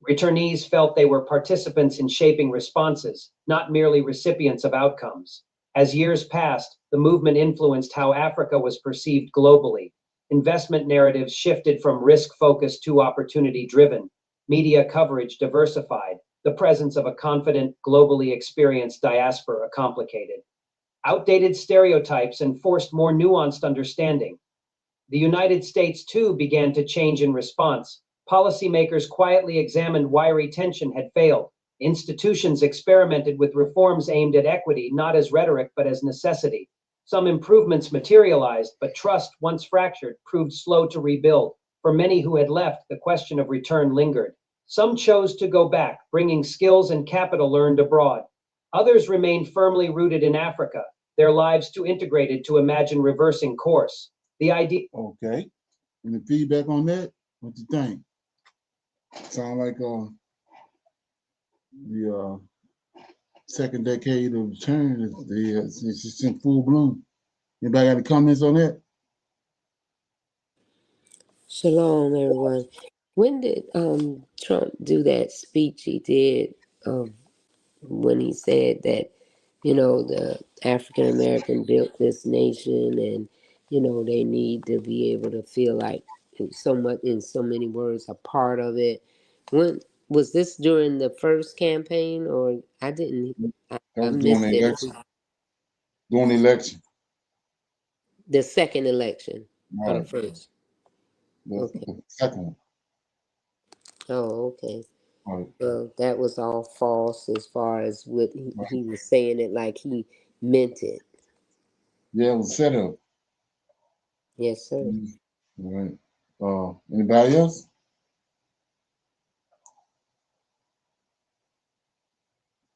Speaker 13: Returnees felt they were participants in shaping responses, not merely recipients of outcomes. As years passed, the movement influenced how Africa was perceived globally. Investment narratives shifted from risk-focused to opportunity-driven. Media coverage diversified. The presence of a confident, globally experienced diaspora complicated. Outdated stereotypes enforced more nuanced understanding. The United States, too, began to change in response. Policymakers quietly examined why retention had failed. Institutions experimented with reforms aimed at equity, not as rhetoric, but as necessity. Some improvements materialized, but trust, once fractured, proved slow to rebuild. For many who had left, the question of return lingered. Some chose to go back, bringing skills and capital learned abroad. Others remained firmly rooted in Africa, their lives too integrated to imagine reversing course. The idea.
Speaker 1: Okay. Any feedback on that? What you think? Sound like the second decade of return is it's just in full bloom. Anybody got any comments on that?
Speaker 4: Shalom, everyone. When did Trump do that speech he did when he said that, the African American built this nation and, they need to be able to feel like in so many words, a part of it. When was this during the first campaign or I
Speaker 1: That was during
Speaker 4: missed
Speaker 1: the
Speaker 4: it.
Speaker 1: election. During the election.
Speaker 4: The second election or the
Speaker 1: Right.
Speaker 4: first? Okay.
Speaker 1: The second one.
Speaker 4: Oh, okay.
Speaker 1: Right.
Speaker 4: Well, that was all false as far as what he was saying it like he meant it.
Speaker 1: Yeah, it was set up.
Speaker 4: Yes, sir.
Speaker 1: All right. Anybody else?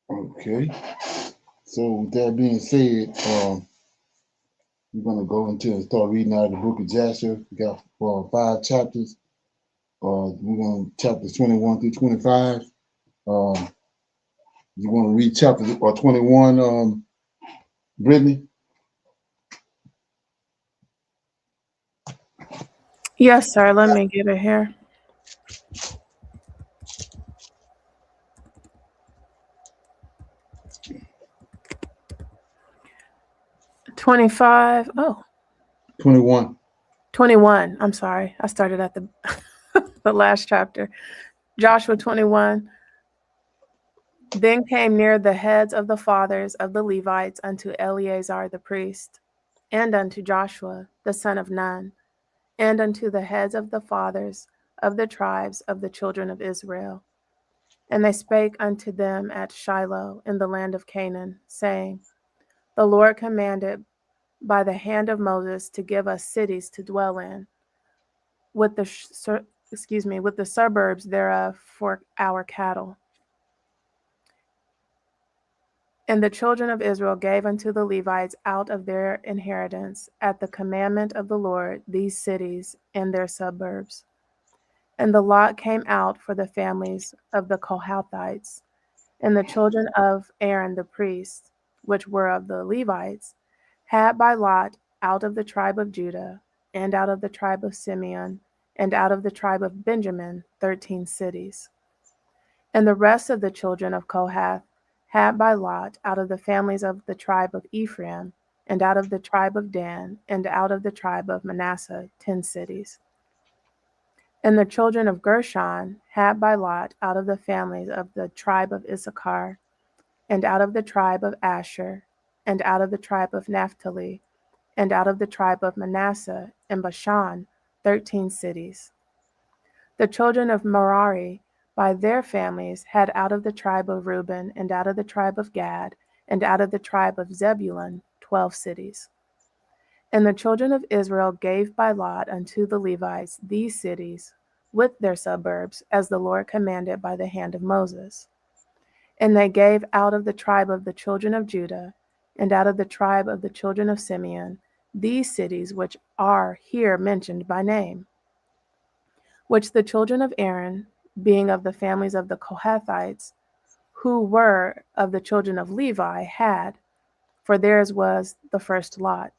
Speaker 1: Okay. So with that being said, we're gonna go into and start reading out of the book of Jasher. We got 5 chapters. We're going to chapters 21 through 25. You want to read chapter 21, Brittany?
Speaker 8: Yes, sir. Let me get it here. $25. Oh.
Speaker 1: 21.
Speaker 8: 21. I'm sorry. I started at the the last chapter. Joshua 21. Then came near the heads of the fathers of the Levites unto Eleazar the priest, and unto Joshua the son of Nun, and unto the heads of the fathers of the tribes of the children of Israel. And they spake unto them at Shiloh in the land of Canaan, saying, The Lord commanded by the hand of Moses to give us cities to dwell in, with the suburbs thereof for our cattle. And the children of Israel gave unto the Levites out of their inheritance at the commandment of the Lord these cities and their suburbs. And the lot came out for the families of the Kohathites, and the children of Aaron the priest, which were of the Levites, had by lot out of the tribe of Judah, and out of the tribe of Simeon, and out of the tribe of Benjamin, 13 cities. And the rest of the children of Kohath had by lot out of the families of the tribe of Ephraim, and out of the tribe of Dan, and out of the tribe of Manasseh, 10 cities. And the children of Gershon had by lot out of the families of the tribe of Issachar, and out of the tribe of Asher, and out of the tribe of Naphtali, and out of the tribe of Manasseh and Bashan, 13 cities. The children of Merari by their families had out of the tribe of Reuben, and out of the tribe of Gad, and out of the tribe of Zebulun, 12 cities. And the children of Israel gave by lot unto the Levites these cities with their suburbs, as the Lord commanded by the hand of Moses. And they gave out of the tribe of the children of Judah, and out of the tribe of the children of Simeon, these cities which are here mentioned by name, which the children of Aaron, being of the families of the Kohathites, who were of the children of Levi, had, for theirs was the first lot.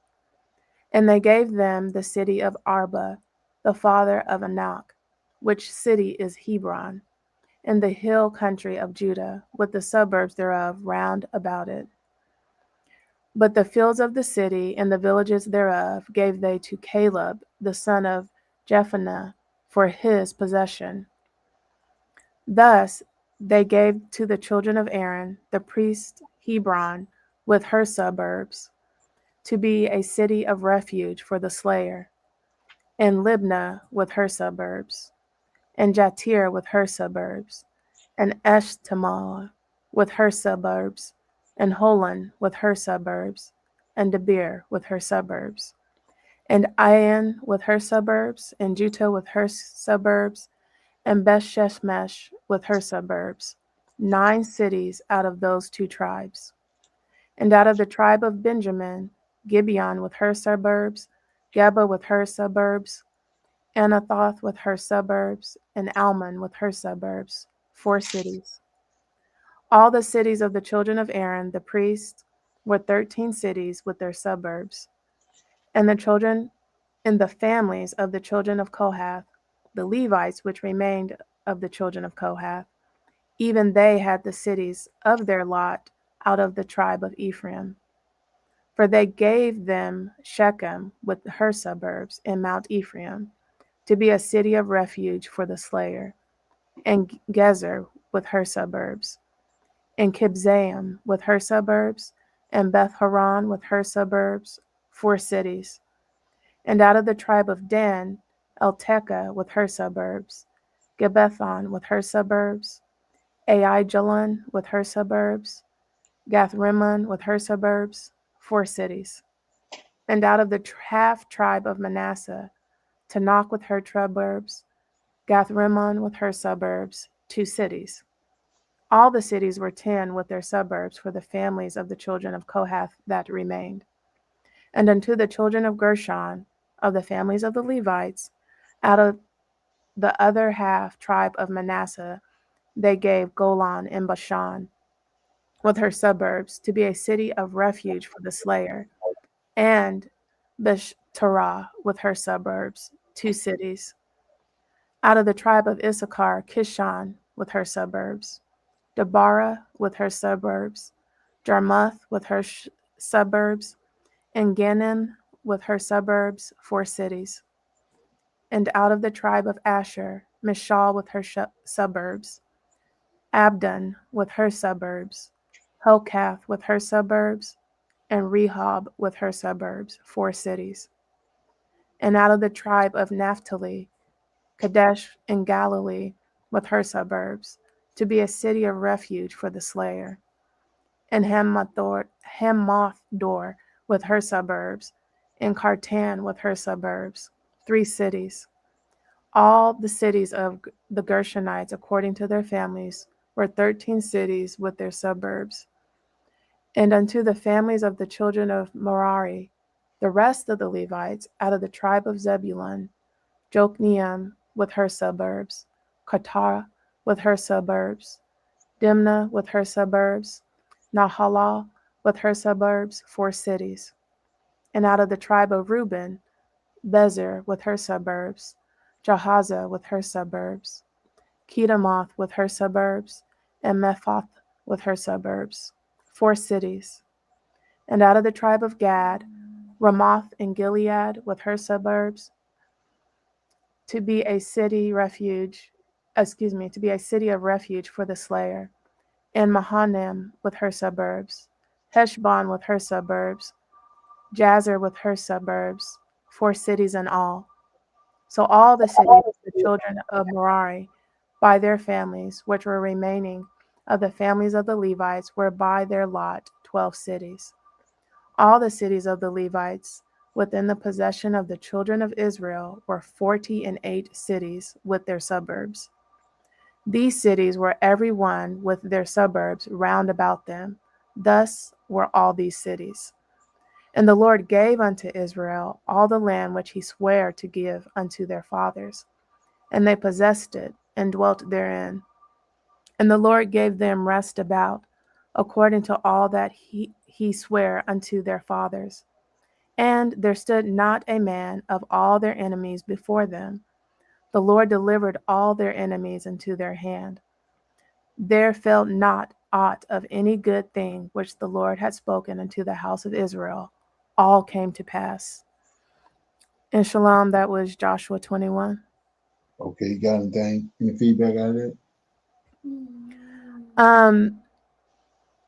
Speaker 8: And they gave them the city of Arba, the father of Anak, which city is Hebron, in the hill country of Judah, with the suburbs thereof round about it. But the fields of the city and the villages thereof gave they to Caleb, the son of Jephunneh, for his possession. Thus they gave to the children of Aaron, the priest, Hebron, with her suburbs, to be a city of refuge for the slayer, and Libnah with her suburbs, and Jatir with her suburbs, and Eshtemoa with her suburbs, and Holon with her suburbs, and Debir with her suburbs, and Ain with her suburbs, and Juttah with her suburbs, and Beth-shemesh with her suburbs, 9 cities out of those 2 tribes. And out of the tribe of Benjamin, Gibeon with her suburbs, Geba with her suburbs, Anathoth with her suburbs, and Almon with her suburbs, 4 cities. All the cities of the children of Aaron, the priest, were 13 cities with their suburbs. And the children in the families of the children of Kohath, the Levites which remained of the children of Kohath, even they had the cities of their lot out of the tribe of Ephraim. For they gave them Shechem with her suburbs in Mount Ephraim, to be a city of refuge for the slayer, and Gezer with her suburbs, and Kibzaim with her suburbs, and Beth Horon with her suburbs, 4 cities. And out of the tribe of Dan, Eltekeh with her suburbs, Gibbethon with her suburbs, Aijalon with her suburbs, Gath-Rimmon with her suburbs, 4 cities. And out of the half tribe of Manasseh, Tanak with her suburbs, Gath-Rimmon with her suburbs, 2 cities. All the cities were 10 with their suburbs for the families of the children of Kohath that remained. And unto the children of Gershon, of the families of the Levites, out of the other half tribe of Manasseh, they gave Golan in Bashan with her suburbs, to be a city of refuge for the slayer, and Beshterah with her suburbs, 2 cities. Out of the tribe of Issachar, Kishon with her suburbs, Debarah with her suburbs, Jarmuth with her suburbs, and Ganim with her suburbs, 4 cities. And out of the tribe of Asher, Mishal with her suburbs, Abdon with her suburbs, Helkath with her suburbs, and Rehob with her suburbs, 4 cities. And out of the tribe of Naphtali, Kadesh in Galilee with her suburbs, to be a city of refuge for the slayer, and Hamath-dor with her suburbs, and Kartan with her suburbs, 3 cities. All the cities of the Gershonites, according to their families, were 13 cities with their suburbs. And unto the families of the children of Merari, the rest of the Levites, out of the tribe of Zebulun, Jokneam with her suburbs, Qatar with her suburbs, Dimnah with her suburbs, Nahalah with her suburbs, 4 cities. And out of the tribe of Reuben, Bezer with her suburbs, Jahaza with her suburbs, Kedemoth with her suburbs, and Mephath with her suburbs, 4 cities. And out of the tribe of Gad, Ramoth in Gilead with her suburbs, to be a city of refuge for the slayer, and Mahanaim with her suburbs, Heshbon with her suburbs, Jazer with her suburbs, 4 cities in all. So all the cities of the children of Merari, by their families, which were remaining of the families of the Levites, were by their lot 12 cities. All the cities of the Levites, within the possession of the children of Israel were 48 cities with their suburbs. These cities were every one with their suburbs round about them. Thus were all these cities. And the Lord gave unto Israel all the land which he sware to give unto their fathers. And they possessed it, and dwelt therein. And the Lord gave them rest about, according to all that he sware unto their fathers. And there stood not a man of all their enemies before them. The Lord delivered all their enemies into their hand. There fell not aught of any good thing which the Lord had spoken unto the house of Israel. All came to pass. And Shalom, that was Joshua 21.
Speaker 1: Okay, you got anything? Any feedback out of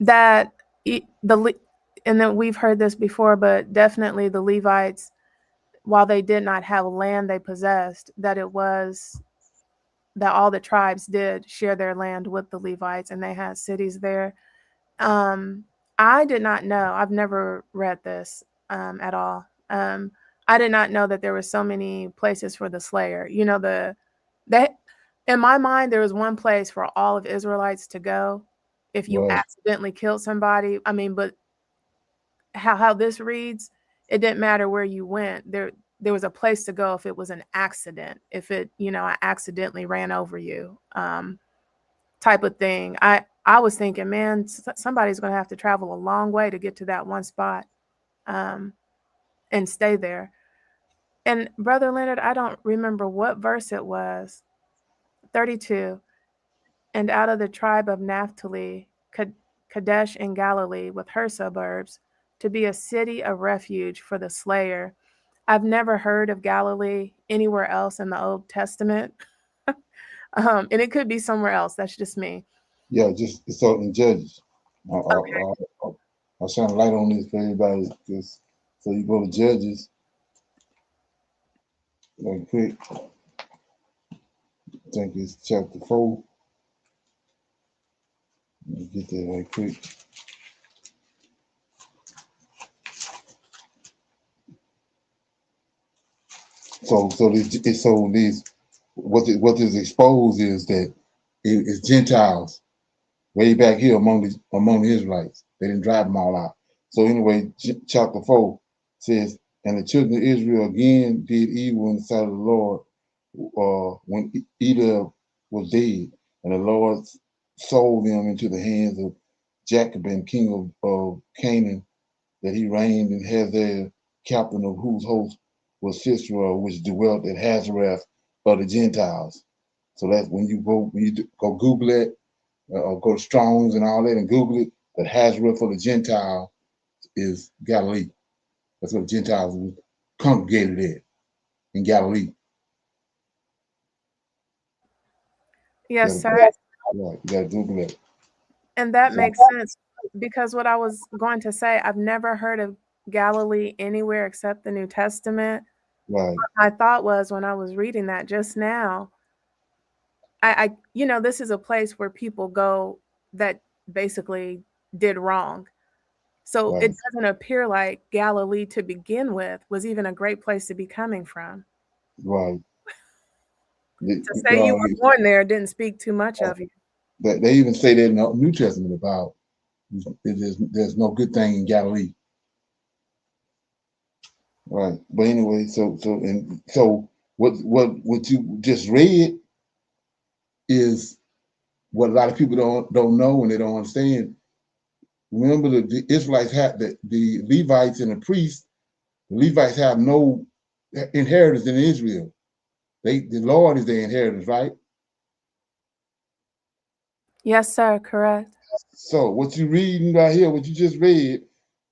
Speaker 1: that?
Speaker 8: And then we've heard this before, but definitely the Levites, while they did not have land they possessed, that all the tribes did share their land with the Levites, and they had cities there. I did not know. I've never read this at all. I did not know that there were so many places for the slayer. In my mind, there was one place for all of Israelites to go if you accidentally killed somebody. I mean, but how this reads, it didn't matter where you went. There was a place to go if it was an accident. If I accidentally ran over you, type of thing. I was thinking, man, somebody's going to have to travel a long way to get to that one spot, and stay there. And Brother Leonard, I don't remember what verse it was. 32. And out of the tribe of Naphtali, Kadesh in Galilee with her suburbs, to be a city of refuge for the slayer. I've never heard of Galilee anywhere else in the Old Testament. And it could be somewhere else. That's just me.
Speaker 1: Yeah, just it's all in Judges. I'll shine a light on this for everybody. So you go to Judges, right quick. I think it's chapter 4. Let me get that right quick. What is exposed is that it's Gentiles way back here among the Israelites. They didn't drive them all out. So anyway, chapter 4 says, and the children of Israel again did evil in the sight of the Lord when Edom was dead, and the Lord sold them into the hands of Jacobin, king of Canaan, that he reigned in Hazar, captain of whose host was Sisera, which dwelt at Hazareth of the Gentiles. So that's when you go Google it, or go to Strong's and all that and Google it, that Hazareth for the Gentile is Galilee. That's what the Gentiles were congregated at, in Galilee.
Speaker 8: Yes, sir.
Speaker 1: Right, you gotta Google it.
Speaker 8: And that makes sense, because what I was going to say, I've never heard of Galilee anywhere except the New Testament.
Speaker 1: Right.
Speaker 8: My thought was, when I was reading that just now, I this is a place where people go that basically did wrong. So it doesn't appear like Galilee to begin with was even a great place to be coming from.
Speaker 1: Right.
Speaker 8: To say you were born there didn't speak too much of you.
Speaker 1: They even say that in the New Testament about there's no good thing in Galilee. Right. But anyway, so what you just read is what a lot of people don't know and they don't understand. Remember, the Israelites had the Levites and the priests. The Levites have no inheritance in Israel. The Lord is their inheritance, right?
Speaker 8: Yes, sir. Correct.
Speaker 1: So what you reading right here, what you just read,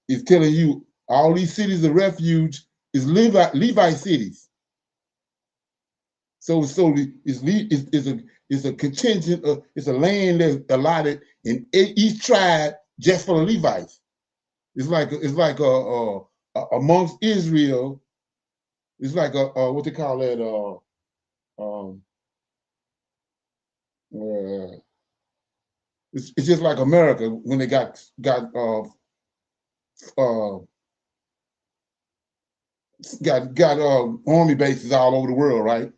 Speaker 1: is telling you all these cities of refuge is Levite cities. So it's a contingent of, it's a land that's allotted in each tribe just for the Levites. It's like amongst Israel. It's like what they call that it's just like America when they got got army bases all over the world, right?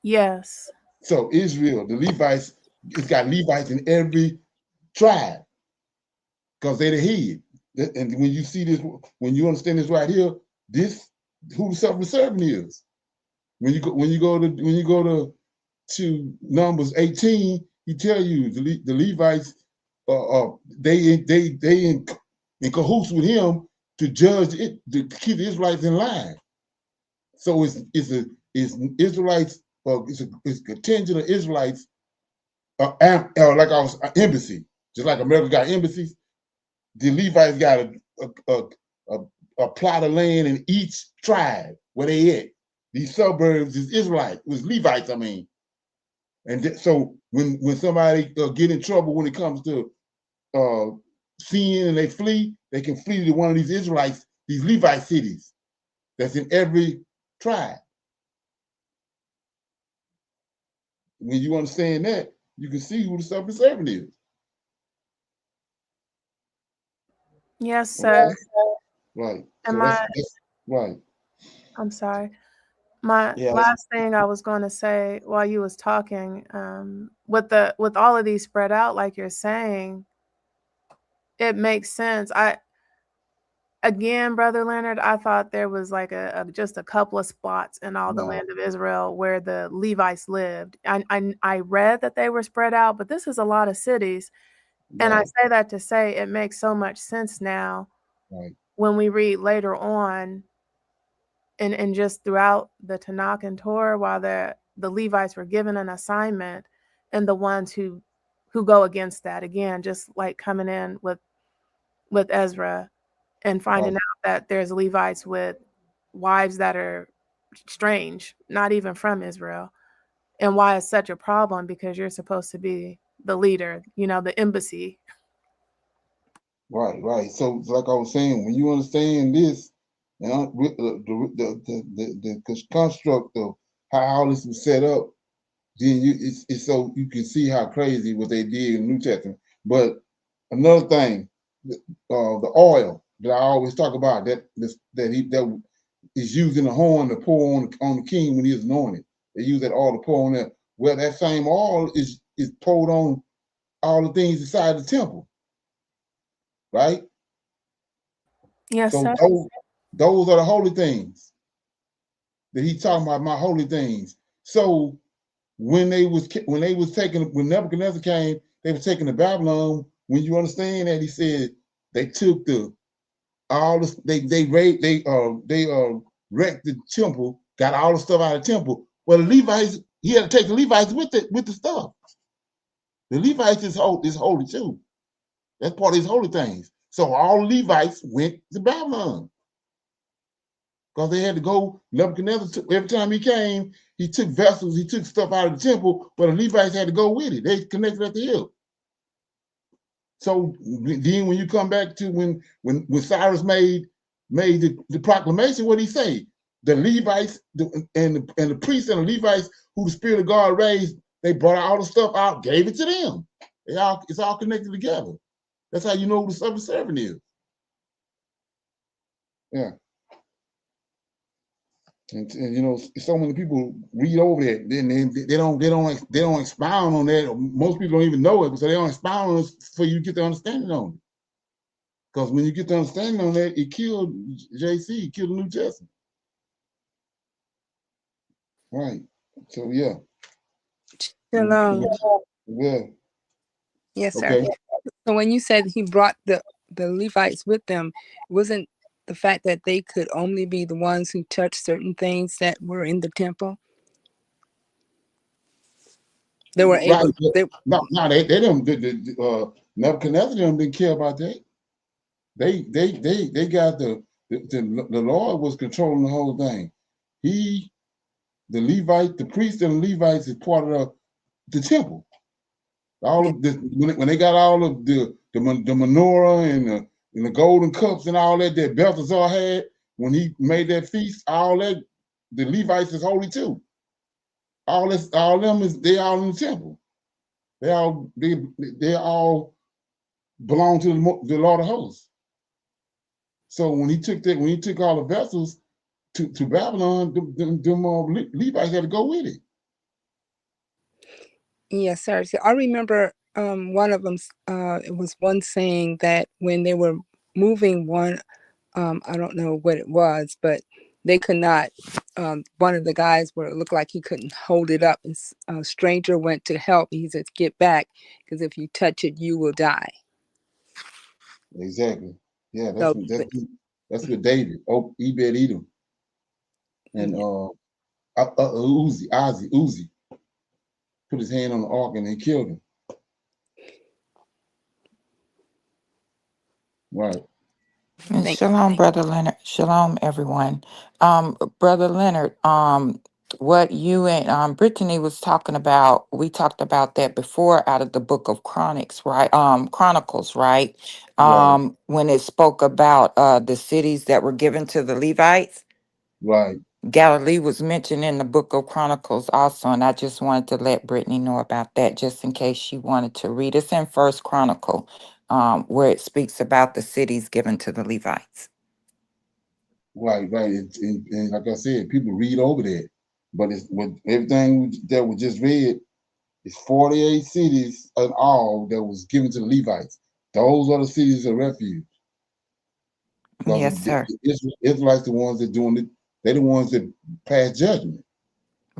Speaker 8: Yes.
Speaker 1: So Israel, the Levites, it's got Levites in every tribe because they're the head. And when you see this, when you understand this right here, this who the suffering servant is. When you go to Numbers 18, he tell you the Levites they in cahoots with him to judge it, to keep the Israelites in line. So it's Israelites, it's a contingent of Israelites, like our embassy, just like America got embassies. The Levites got a plot of land in each tribe where they at. These suburbs is Israelites, was Levites, I mean. And so when somebody get in trouble when it comes to sin and they flee, they can flee to one of these Israelites, these Levite cities that's in every tribe. When you understand that, you can see who the suffering servant is.
Speaker 8: Yes, sir.
Speaker 1: Right.
Speaker 8: And
Speaker 1: So that's right.
Speaker 8: I'm sorry. My last thing I was going to say while you was talking, with all of these spread out, like you're saying, it makes sense. Again, Brother Leonard, I thought there was like just a couple of spots in all the land of Israel where the Levites lived. I read that they were spread out, but this is a lot of cities. And I say that to say it makes so much sense now when we read later on and just throughout the Tanakh and Torah, while the Levites were given an assignment, and the ones who go against that, again, just like coming in with Ezra and finding out that there's Levites with wives that are strange, not even from Israel. And why it's such a problem, because you're supposed to be the leader, the embassy.
Speaker 1: Right. So like I was saying, when you understand this, and the construct of how all this was set up, then it's so you can see how crazy what they did in the New Testament. But another thing, the oil that I always talk about, that is used in the horn to pour on the king when he is anointed. They use that oil to pour on there. Well, that same oil is poured on all the things inside the temple, right?
Speaker 8: Yes,
Speaker 1: so
Speaker 8: sir.
Speaker 1: those are the holy things that he's talking about, my holy things. So when Nebuchadnezzar came, they were taken to Babylon. When you understand that, he said they took wrecked the temple, got all the stuff out of the temple. Well, the Levites, he had to take the Levites with the stuff. The Levites is holy too. That's part of his holy things. So all Levites went to Babylon because they had to go. Nebuchadnezzar, every time he came, he took vessels, he took stuff out of the temple, but the Levites had to go with it. They connected at the hip. So then when you come back to when Cyrus made the proclamation, what did he say? The Levites and the priests and the Levites who the Spirit of God raised, they brought all the stuff out, gave it to them. It's all connected together. That's how you know who the suffering servant is. Yeah. And so many people read over that, then they don't expound on that. Most people don't even know it, so they don't expound on it for you to get the understanding on it. Because when you get the understanding on that, it killed JC, it killed the New Testament. Right. So yeah.
Speaker 21: Shalom.
Speaker 1: Yeah.
Speaker 21: Yes, sir.
Speaker 1: Okay.
Speaker 21: So when you said he brought the Levites with them, wasn't the fact that they could only be the ones who touched certain things that were in the temple? They were able.
Speaker 1: Right. They didn't. Nebuchadnezzar didn't care about that. They got the Lord was controlling the whole thing. The Levite, the priest and the Levites is part of the temple. All of this, when they got all of the menorah and the golden cups and all that Balthazar had when he made that feast, all that, the Levites is holy too. All them they all in the temple. They all belong to the Lord of hosts. So when he took all the vessels to Babylon, them Levites had to go with it.
Speaker 21: Yes, sir. So I remember one of them. It was one saying that when they were moving one, I don't know what it was, but they could not. One of the guys where it looked like he couldn't hold it up, and a stranger went to help. He said, "Get back, because if you touch it, you will die."
Speaker 1: Exactly. Yeah,
Speaker 21: So,
Speaker 1: that's what David, Ebed Edom, and Uzi put his hand on the ark and they killed him. Right.
Speaker 2: And shalom, Brother Leonard. Shalom, everyone. Brother Leonard, what you and Brittany was talking about, we talked about that before out of the book of Chronicles, right? Chronicles, right?
Speaker 1: Right.
Speaker 2: When it spoke about the cities that were given to the Levites.
Speaker 1: Right.
Speaker 2: Galilee was mentioned in the book of Chronicles also, and I just wanted to let Brittany know about that just in case she wanted to read. It's in First Chronicle, where it speaks about the cities given to the Levites.
Speaker 1: Right. And like I said, people read over that, but it's with everything that was just read. It's 48 cities in all that was given to the Levites. Those are the cities of refuge. Because
Speaker 2: Yes, sir.
Speaker 1: Israelites the ones that doing it. They're the ones that pass judgment.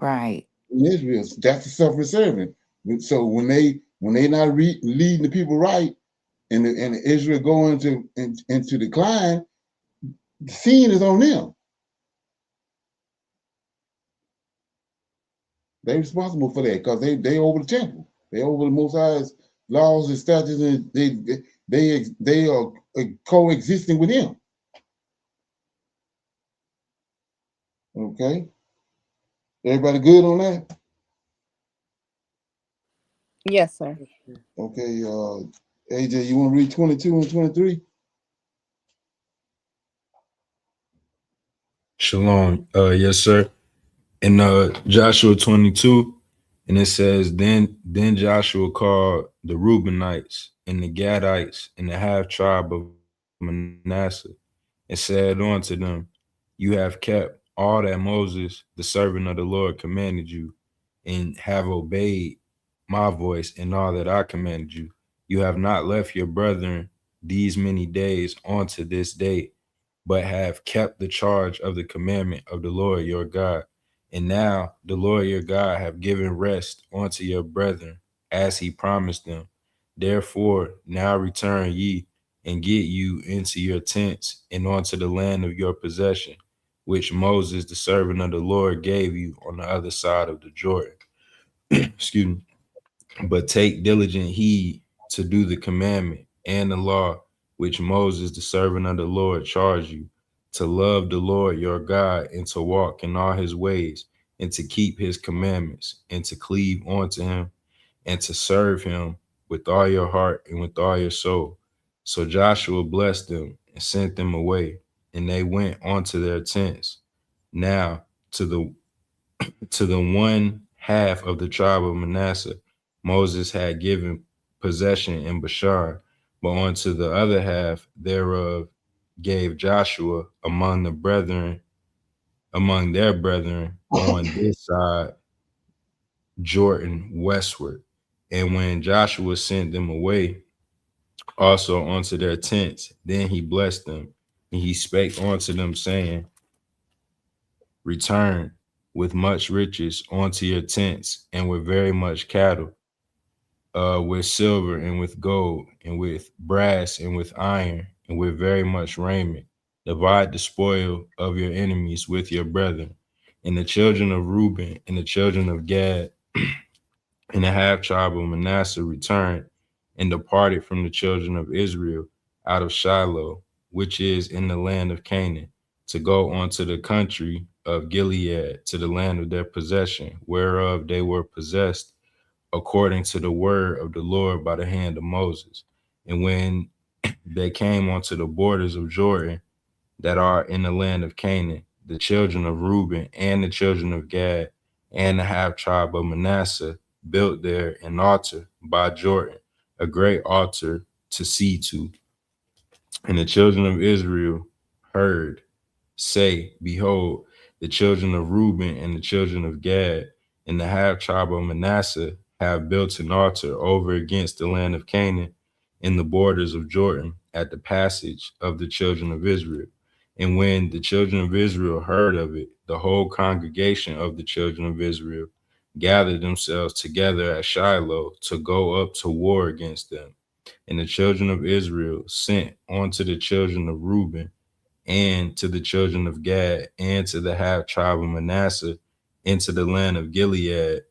Speaker 2: Right.
Speaker 1: In Israel, that's the suffering servant. So when they not leading the people right, and Israel go into decline, the sin is on them. They're responsible for that because they over the temple. They over the Most High's laws and statutes, and they are coexisting with him. Okay, everybody good on that?
Speaker 21: yes, sir.
Speaker 1: Okay, AJ, you want to read 22 and 23?
Speaker 22: Shalom. Yes, sir. In Joshua 22, and it says, Then Joshua called the Reubenites and the Gadites and the half tribe of Manasseh, and said unto them, You have kept all that Moses, the servant of the Lord, commanded you, and have obeyed my voice in all that I commanded you. You have not left your brethren these many days unto this day, but have kept the charge of the commandment of the Lord your God. And now the Lord your God have given rest unto your brethren, as he promised them. Therefore now return ye and get you into your tents and onto the land of your possession, which Moses, the servant of the Lord, gave you on the other side of the Jordan. Excuse me. But take diligent heed to do the commandment and the law which Moses, the servant of the Lord, charged you, to love the Lord your God and to walk in all his ways and to keep his commandments and to cleave unto him and to serve him with all your heart and with all your soul. So Joshua blessed them and sent them away, and they went onto their tents. Now to the one half of the tribe of Manasseh, Moses had given possession in Bashan, but unto the other half thereof gave Joshua among their brethren on this side Jordan westward. And when Joshua sent them away also unto their tents, then he blessed them, and he spake unto them, saying, Return with much riches unto your tents, and with very much cattle, with silver and with gold, and with brass and with iron, and with very much raiment. Divide the spoil of your enemies with your brethren. And the children of Reuben and the children of Gad and the half tribe of Manasseh returned and departed from the children of Israel out of Shiloh, which is in the land of Canaan, to go unto the country of Gilead, to the land of their possession, whereof they were possessed according to the word of the Lord by the hand of Moses. And when they came unto the borders of Jordan that are in the land of Canaan, the children of Reuben and the children of Gad and the half tribe of Manasseh built there an altar by Jordan, a great altar to see to. And the children of Israel heard, say, behold, the children of Reuben and the children of Gad and the half tribe of Manasseh have built an altar over against the land of Canaan in the borders of Jordan at the passage of the children of Israel. And when the children of Israel heard of it, the whole congregation of the children of Israel gathered themselves together at Shiloh to go up to war against them. And the children of Israel sent unto the children of Reuben and to the children of Gad and to the half tribe of Manasseh into the land of Gilead,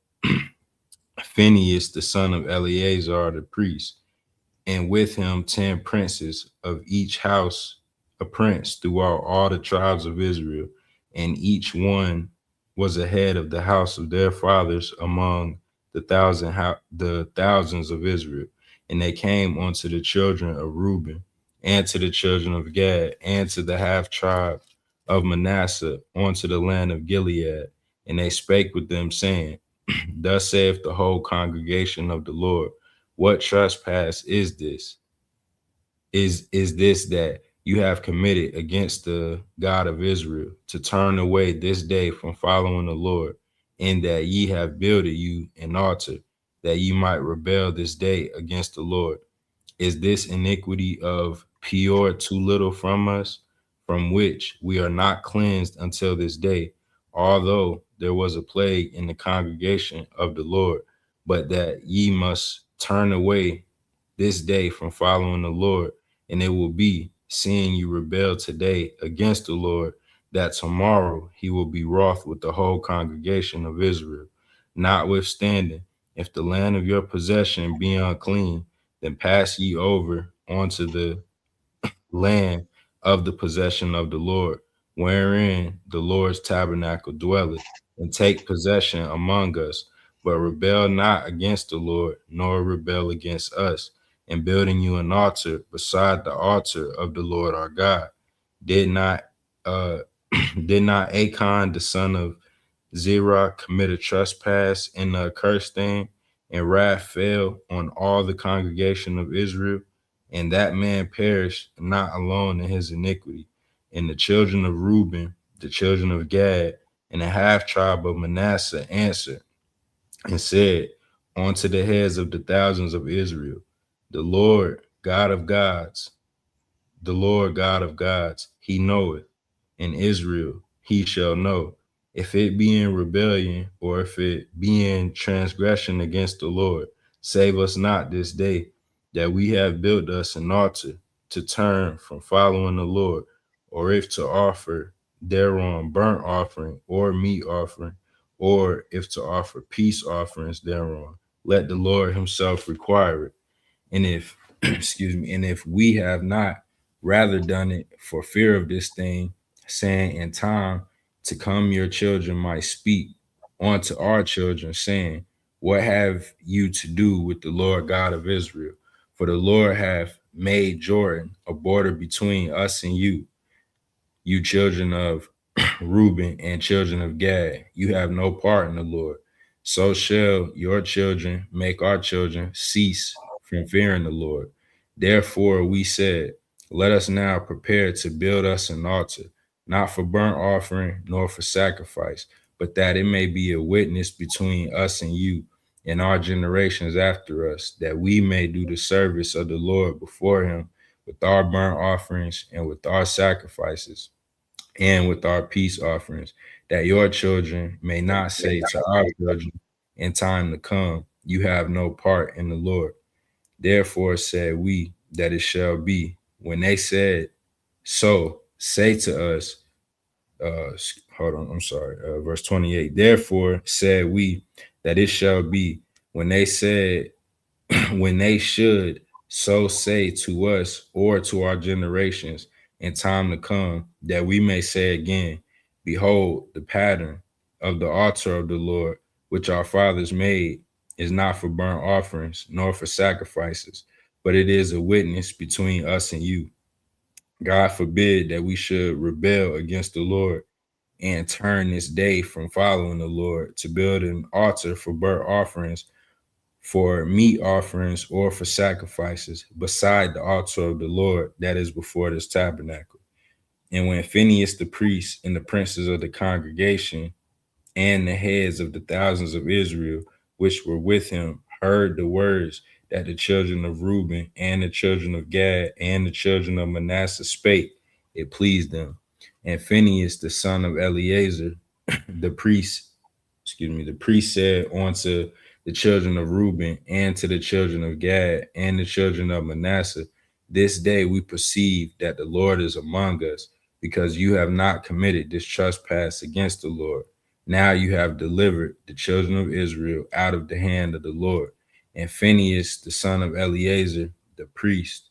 Speaker 22: Phinehas the son of Eleazar the priest, and with him 10 princes of each house, a prince throughout all the tribes of Israel, and each one was a head of the house of their fathers among the thousands of Israel. And they came unto the children of Reuben, and to the children of Gad, and to the half tribe of Manasseh, unto the land of Gilead. And they spake with them, saying, Thus saith the whole congregation of the Lord, what trespass is this? Is this that you have committed against the God of Israel, to turn away this day from following the Lord, in that ye have builded you an altar, that ye might rebel this day against the Lord? Is this iniquity of Peor too little from us, from which we are not cleansed until this day, although there was a plague in the congregation of the Lord, but that ye must turn away this day from following the Lord? And it will be, seeing you rebel today against the Lord, that tomorrow he will be wroth with the whole congregation of Israel. Notwithstanding, if the land of your possession be unclean, then pass ye over onto the land of the possession of the Lord, wherein the Lord's tabernacle dwelleth, and take possession among us. But rebel not against the Lord, nor rebel against us, in building you an altar beside the altar of the Lord our God. Did not uh did not Achan the son of Zerah commit a trespass in the accursed thing, and wrath fell on all the congregation of Israel, and that man perished not alone in his iniquity. And the children of Reuben, the children of Gad, and the half tribe of Manasseh answered and said unto the heads of the thousands of Israel, the Lord God of gods, the Lord God of gods, he knoweth, in Israel he shall know, if it be in rebellion or if it be in transgression against the Lord. Save us not this day, that we have built us an altar to turn from following the Lord, or if to offer thereon burnt offering or meat offering, or if to offer peace offerings thereon. Let the Lord himself require it. And if, excuse me, and if we have not rather done it for fear of this thing, saying in time to come your children might speak unto our children, saying, what have you to do with the Lord God of Israel? For the Lord hath made Jordan a border between us and you children of Reuben and children of Gad, you have no part in the Lord. So shall your children make our children cease from fearing the Lord. Therefore we said, let us now prepare to build us an altar, not for burnt offering, nor for sacrifice, but that it may be a witness between us and you and our generations after us, that we may do the service of the Lord before him with our burnt offerings and with our sacrifices and with our peace offerings, that your children may not say to our children in time to come, you have no part in the Lord. Therefore said we that it shall be. When they said, so say to us, hold on, I'm sorry, verse 28. Therefore said we that it shall be, when they said, when they should so say to us or to our generations in time to come, that we may say again, behold, the pattern of the altar of the Lord, which our fathers made, is not for burnt offerings, nor for sacrifices, but it is a witness between us and you. God forbid that we should rebel against the Lord and turn this day from following the Lord to build an altar for burnt offerings, for meat offerings, or for sacrifices beside the altar of the Lord that is before this tabernacle. And when Phinehas the priest and the princes of the congregation and the heads of the thousands of Israel, which were with him, heard the words that the children of Reuben and the children of Gad and the children of Manasseh spake, it pleased them. And Phinehas, the son of Eleazar, the priest, the priest said unto the children of Reuben and to the children of Gad and the children of Manasseh, this day we perceive that the Lord is among us, because you have not committed this trespass against the Lord. Now you have delivered the children of Israel out of the hand of the Lord. And Phinehas, the son of Eleazar, the priest,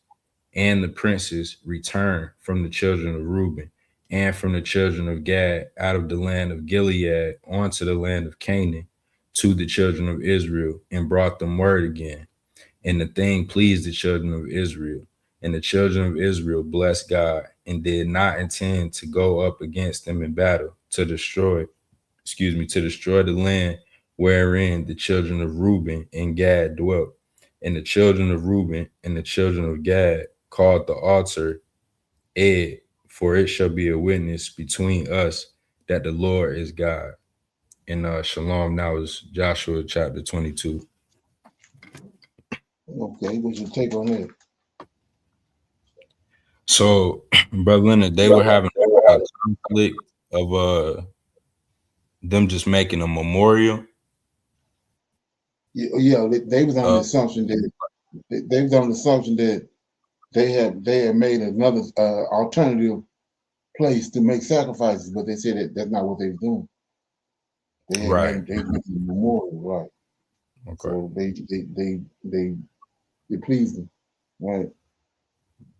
Speaker 22: and the princes returned from the children of Reuben and from the children of Gad out of the land of Gilead onto the land of Canaan to the children of Israel, and brought them word again. And the thing pleased the children of Israel. And the children of Israel blessed God and did not intend to go up against them in battle to destroy the land wherein the children of Reuben and Gad dwelt. And the children of Reuben and the children of Gad called the altar Ed, for it shall be a witness between us that the Lord is God. And Shalom, now is Joshua chapter 22.
Speaker 1: Okay, what's your take on that?
Speaker 22: So, Brother Leonard, they were having a conflict of them just making a memorial.
Speaker 1: Yeah, they was on the assumption that they had made another alternative place to make sacrifices, but they said that that's not what they was doing. They had
Speaker 22: Right.
Speaker 1: made a memorial, right?
Speaker 22: Okay.
Speaker 1: So they pleased them, right?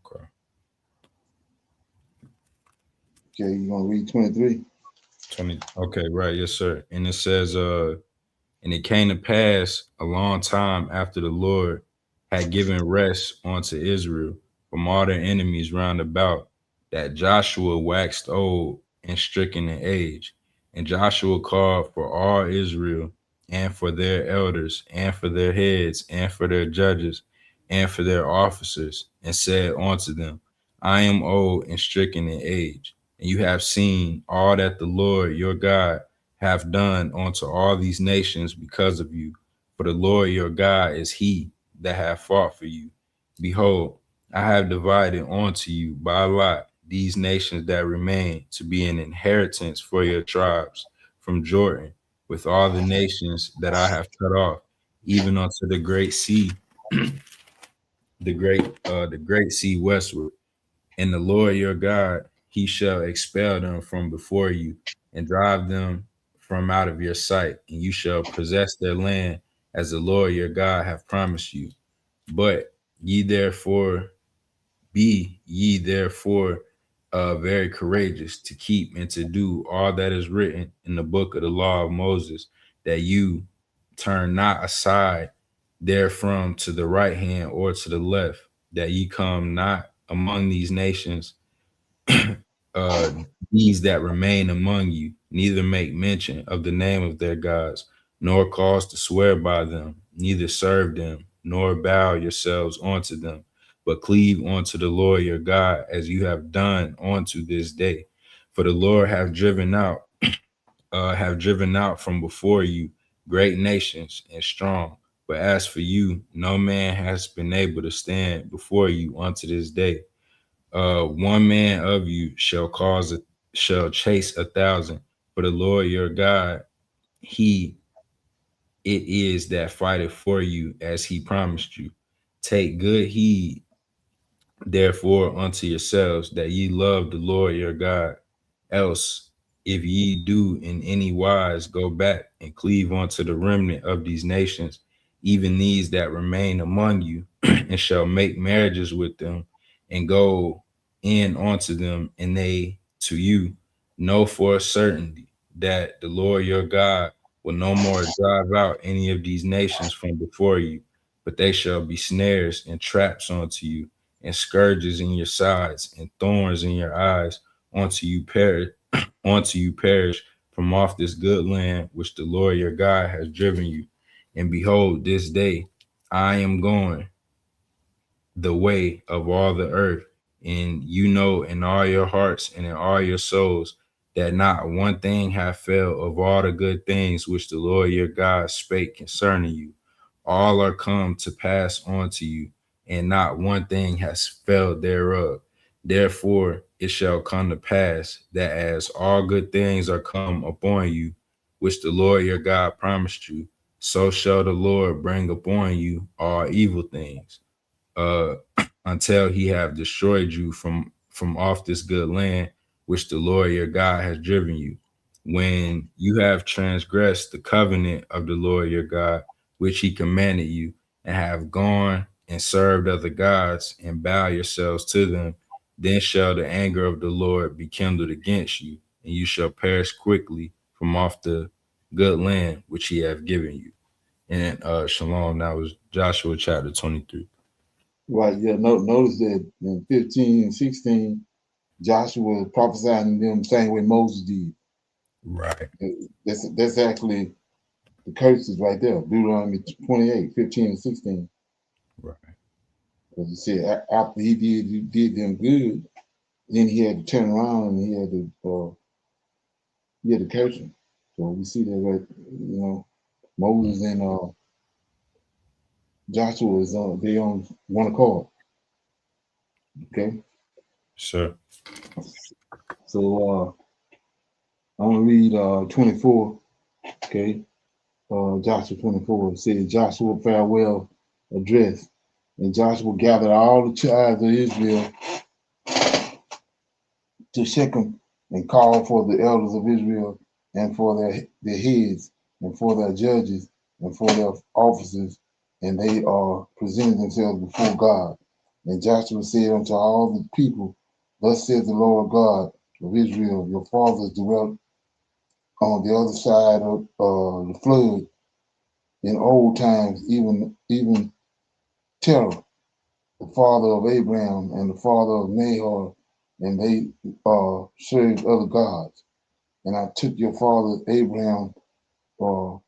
Speaker 22: Okay.
Speaker 1: Okay, you want to read 23?
Speaker 22: 20. Okay, right, yes, sir. And it says, and it came to pass a long time after the Lord had given rest unto Israel from all their enemies round about, that Joshua waxed old and stricken in age. And Joshua called for all Israel, and for their elders, and for their heads, and for their judges, and for their officers, and said unto them, I am old and stricken in age, and you have seen all that the Lord your God hath done unto all these nations because of you. For the Lord your God is he that hath fought for you. Behold, I have divided unto you by lot these nations that remain to be an inheritance for your tribes from Jordan, with all the nations that I have cut off, even unto the great sea, the great sea westward. And the Lord your God, he shall expel them from before you and drive them from out of your sight, and you shall possess their land as the Lord your God hath promised you. But be ye therefore very courageous to keep and to do all that is written in the book of the law of Moses, that you turn not aside therefrom to the right hand or to the left, that ye come not among these nations, these that remain among you, neither make mention of the name of their gods, nor cause to swear by them, neither serve them, nor bow yourselves unto them, but cleave unto the Lord your God, as you have done unto this day. For the Lord have driven out from before you great nations and strong. But as for you, no man has been able to stand before you unto this day. One man of you shall chase 1,000, for the Lord your God, he it is that fighteth for you, as he promised you. Take good heed therefore unto yourselves, that ye love the Lord your God. Else, if ye do in any wise go back and cleave unto the remnant of these nations, even these that remain among you, and shall make marriages with them, and go in unto them, and they to you, know for a certainty that the Lord your God will no more drive out any of these nations from before you, but they shall be snares and traps unto you, and scourges in your sides, and thorns in your eyes, until you perish from off this good land which the Lord your God has driven you. And behold, this day I am going the way of all the earth, And you know in all your hearts and in all your souls that not one thing hath failed of all the good things which the Lord your God spake concerning you. All are come to pass on to you, and not one thing has failed thereof. Therefore it shall come to pass that as all good things are come upon you, which the Lord your God promised you, so shall the Lord bring upon you all evil things, uh, until he have destroyed you from off this good land which the Lord your God has driven you. When you have transgressed the covenant of the Lord your God, which he commanded you, and have gone and served other gods and bow yourselves to them, then shall the anger of the Lord be kindled against you, and you shall perish quickly from off the good land which he hath given you. And Shalom, that was Joshua chapter 23.
Speaker 1: Right, yeah. Notice that in 15 and 16, Joshua was prophesying to them the same way Moses did.
Speaker 22: Right.
Speaker 1: That's actually the curses right there. Deuteronomy 28, 15 and 16.
Speaker 22: Right.
Speaker 1: Because he said after he did them good, then he had to turn around and he had to curse them. So we see that right, Moses and Joshua is they on one accord. Okay.
Speaker 22: Sure.
Speaker 1: So I'm gonna read 24. Okay. Joshua 24. It says Joshua farewell address. And Joshua gathered all the tribes of Israel to Shechem and called for the elders of Israel and for their heads and for their judges and for their officers, and they presented themselves before God. And Joshua said unto all the people, thus says the Lord God of Israel, your fathers dwelt on the other side of the flood in old times, even Terah, the father of Abraham and the father of Nahor, and they served other gods. And I took your father Abraham from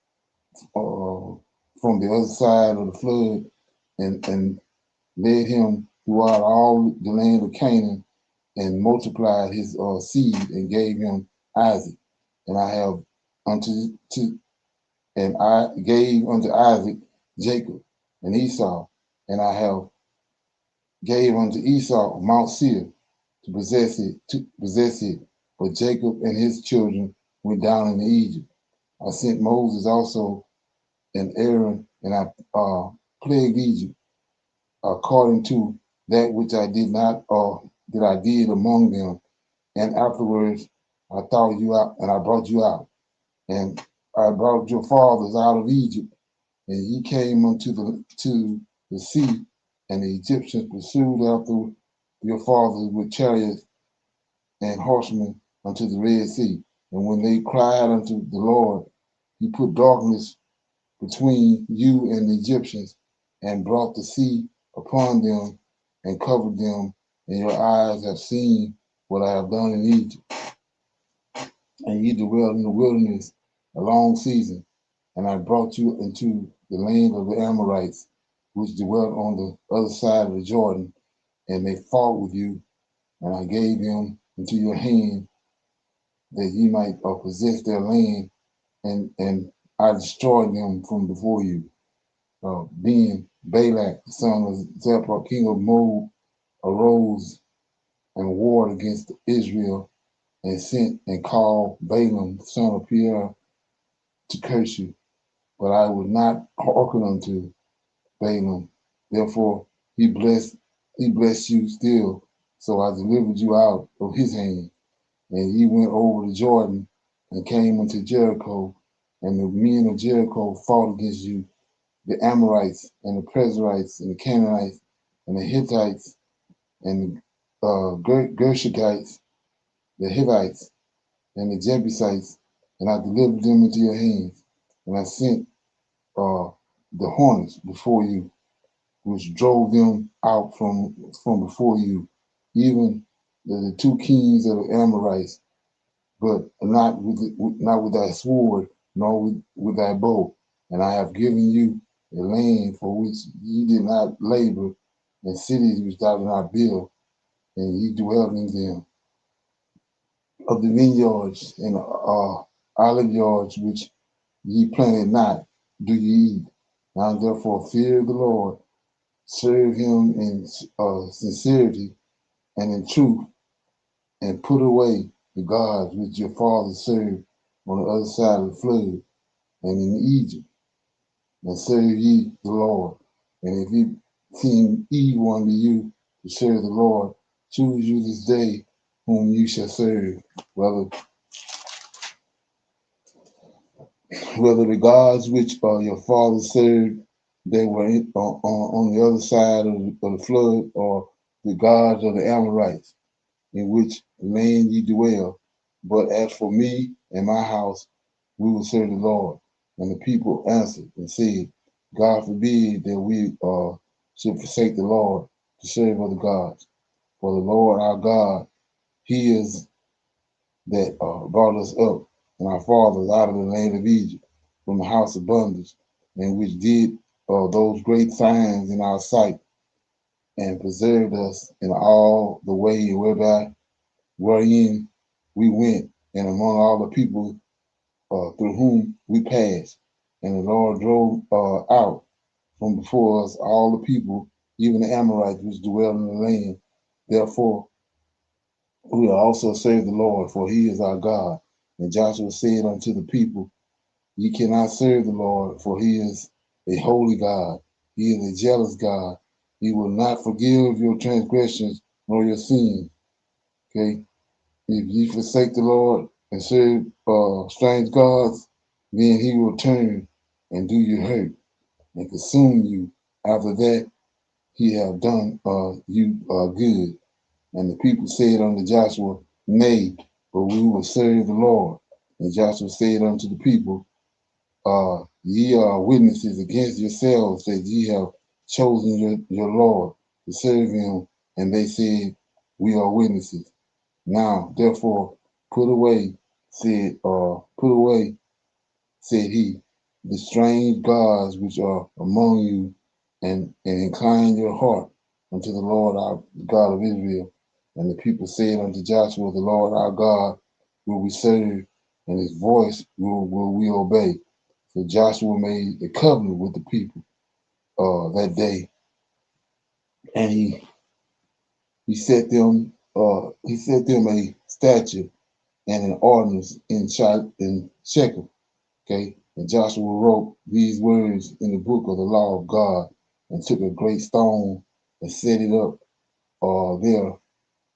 Speaker 1: the other side of the flood and led him throughout all the land of Canaan and multiplied his seed and gave him Isaac. And I have and I gave unto Isaac Jacob and Esau, and I have gave unto Esau Mount Seir to possess it. But Jacob and his children went down into Egypt. I sent Moses also and Aaron, and I plagued Egypt according to that which I did not, that I did among them. And afterwards, I thought you out, and I brought you out, and I brought your fathers out of Egypt, and ye came unto the sea, and the Egyptians pursued after your fathers with chariots and horsemen unto the Red Sea. And when they cried unto the Lord, he put darkness between you and the Egyptians, and brought the sea upon them and covered them, and your eyes have seen what I have done in Egypt. And ye dwelt in the wilderness a long season, and I brought you into the land of the Amorites, which dwelt on the other side of the Jordan, and they fought with you, and I gave them into your hand that ye might possess their land, and I destroyed them from before you. Then Balak, the son of Zippor, king of Moab, arose and warred against Israel, and sent and called Balaam, the son of Beor, to curse you. But I would not hearken unto Balaam. Therefore he blessed you still. So I delivered you out of his hand. And ye went over the Jordan and came unto Jericho, and the men of Jericho fought against you, the Amorites and the Perizzites and the Canaanites and the Hittites and the Gershites, the Hivites and the Jebusites, and I delivered them into your hands. And I sent the hornets before you, which drove them out from before you, even the two kings of the Amorites, but not with thy sword, nor with thy bow. And I have given you a land for which ye did not labor, and cities which thou did not build. and he dwelt in them. Of the vineyards and olive yards which ye planted not, do ye eat. Now therefore fear the Lord, serve him in sincerity and in truth, and put away the gods which your fathers served on the other side of the flood and in Egypt, and serve ye the Lord. And if it seem evil unto you to serve the Lord, choose you this day whom you shall serve, whether the gods which your fathers served, they were on the other side of the flood, or the gods of the Amorites, in which land ye dwell. But as for me and my house, we will serve the Lord. And the people answered and said, God forbid that we should forsake the Lord to serve other gods. For the Lord our God, he is that brought us up and our fathers out of the land of Egypt, from the house of bondage, and which did those great signs in our sight, and preserved us in all the way wherein we went, and among all the people through whom we passed. And the Lord drove out from before us all the people, even the Amorites which dwell in the land. Therefore, we will also serve the Lord, for he is our God. And Joshua said unto the people, ye cannot serve the Lord, for he is a holy God. He is a jealous God. He will not forgive your transgressions nor your sins. Okay? If ye forsake the Lord and serve strange gods, then he will turn and do you hurt and consume you. After that, he have done you good. And the people said unto Joshua, nay, but we will serve the Lord. And Joshua said unto the people, ye are witnesses against yourselves that ye have chosen your Lord to serve him. And they said, we are witnesses. Now, therefore, put away, said he, the strange gods which are among you, and incline your heart unto the Lord our God of Israel. And the people said unto Joshua, the Lord our God will we serve, and his voice will we obey. So Joshua made a covenant with the people that day, and he set them a statute and an ordinance in Shechem. Okay, and Joshua wrote these words in the book of the law of God, and took a great stone and set it up there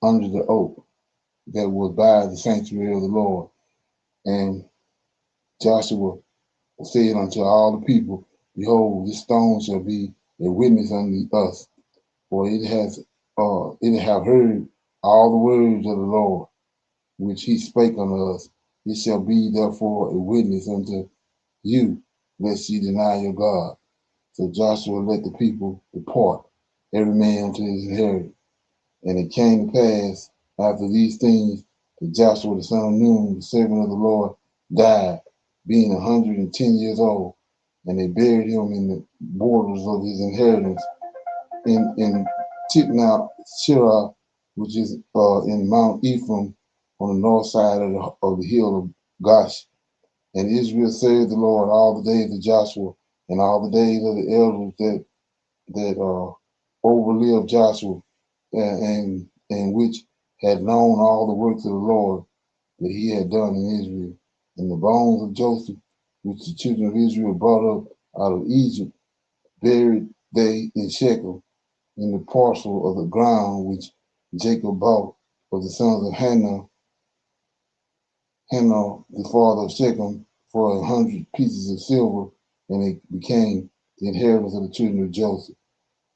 Speaker 1: under the oak that was by the sanctuary of the Lord. And Joshua said unto all the people, behold, this stone shall be a witness unto us, for it have heard all the words of the Lord which he spake unto us. It shall be therefore a witness unto you, lest ye deny your God. So Joshua let the people depart, every man unto his inheritance. And it came to pass after these things that Joshua the son of Nun, the servant of the Lord, died, being 110 years old. And they buried him in the borders of his inheritance in Timnath-Serah, which is in Mount Ephraim, on the north side of the hill of Gosh. And Israel served the Lord all the days of Joshua, and all the days of the elders that overlived Joshua, and which had known all the works of the Lord that he had done in Israel. And the bones of Joseph, which the children of Israel brought up out of Egypt, buried they in Shechem, in the parcel of the ground which Jacob bought of the sons of Hanah, the father of Shechem, for 100 pieces of silver, and it became the inheritance of the children of Joseph.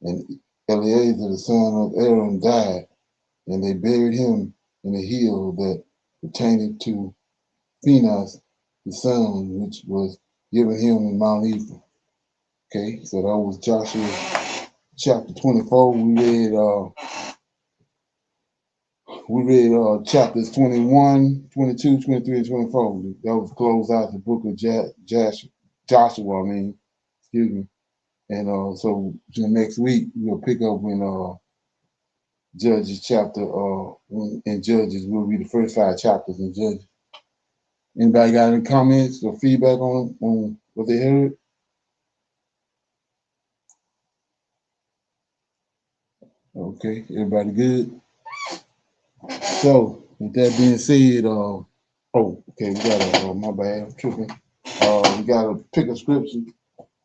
Speaker 1: And Eleazar, the son of Aaron, died, and they buried him in a hill that pertained to Phinehas, his son, which was given him in Mount Ephraim. Okay, so that was Joshua chapter 24. We read chapters 21, 22, 23, and 24. That was closed out the book of Joshua, excuse me. And so next week we'll pick up when Judges chapter in Judges. We'll read the first 5 chapters in Judges. Anybody got any comments or feedback on what they heard? Okay, everybody good? So with that being said, okay, we gotta my bad, I'm tripping. We gotta pick a scripture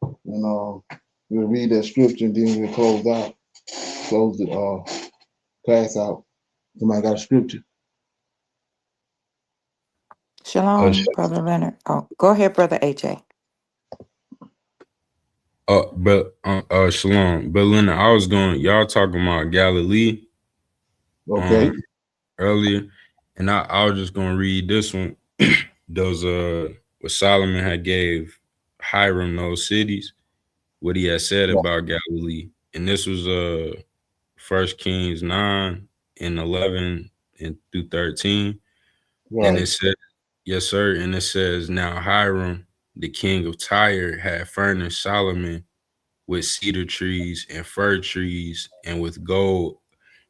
Speaker 1: and we'll read that scripture and then we'll close the class out. Somebody got a scripture?
Speaker 2: Shalom, Brother Leonard. Oh, go ahead, Brother AJ.
Speaker 22: Shalom. But Leonard, y'all talking about Galilee
Speaker 1: Okay.
Speaker 22: Earlier, and I was just gonna read this one. Those what Solomon had gave Hiram those cities, what he had said about Galilee. And this was 1 Kings 9 and 11 and through 13.
Speaker 1: Right.
Speaker 22: And it said, yes, sir. And it says, now Hiram, the king of Tyre, had furnished Solomon with cedar trees and fir trees and with gold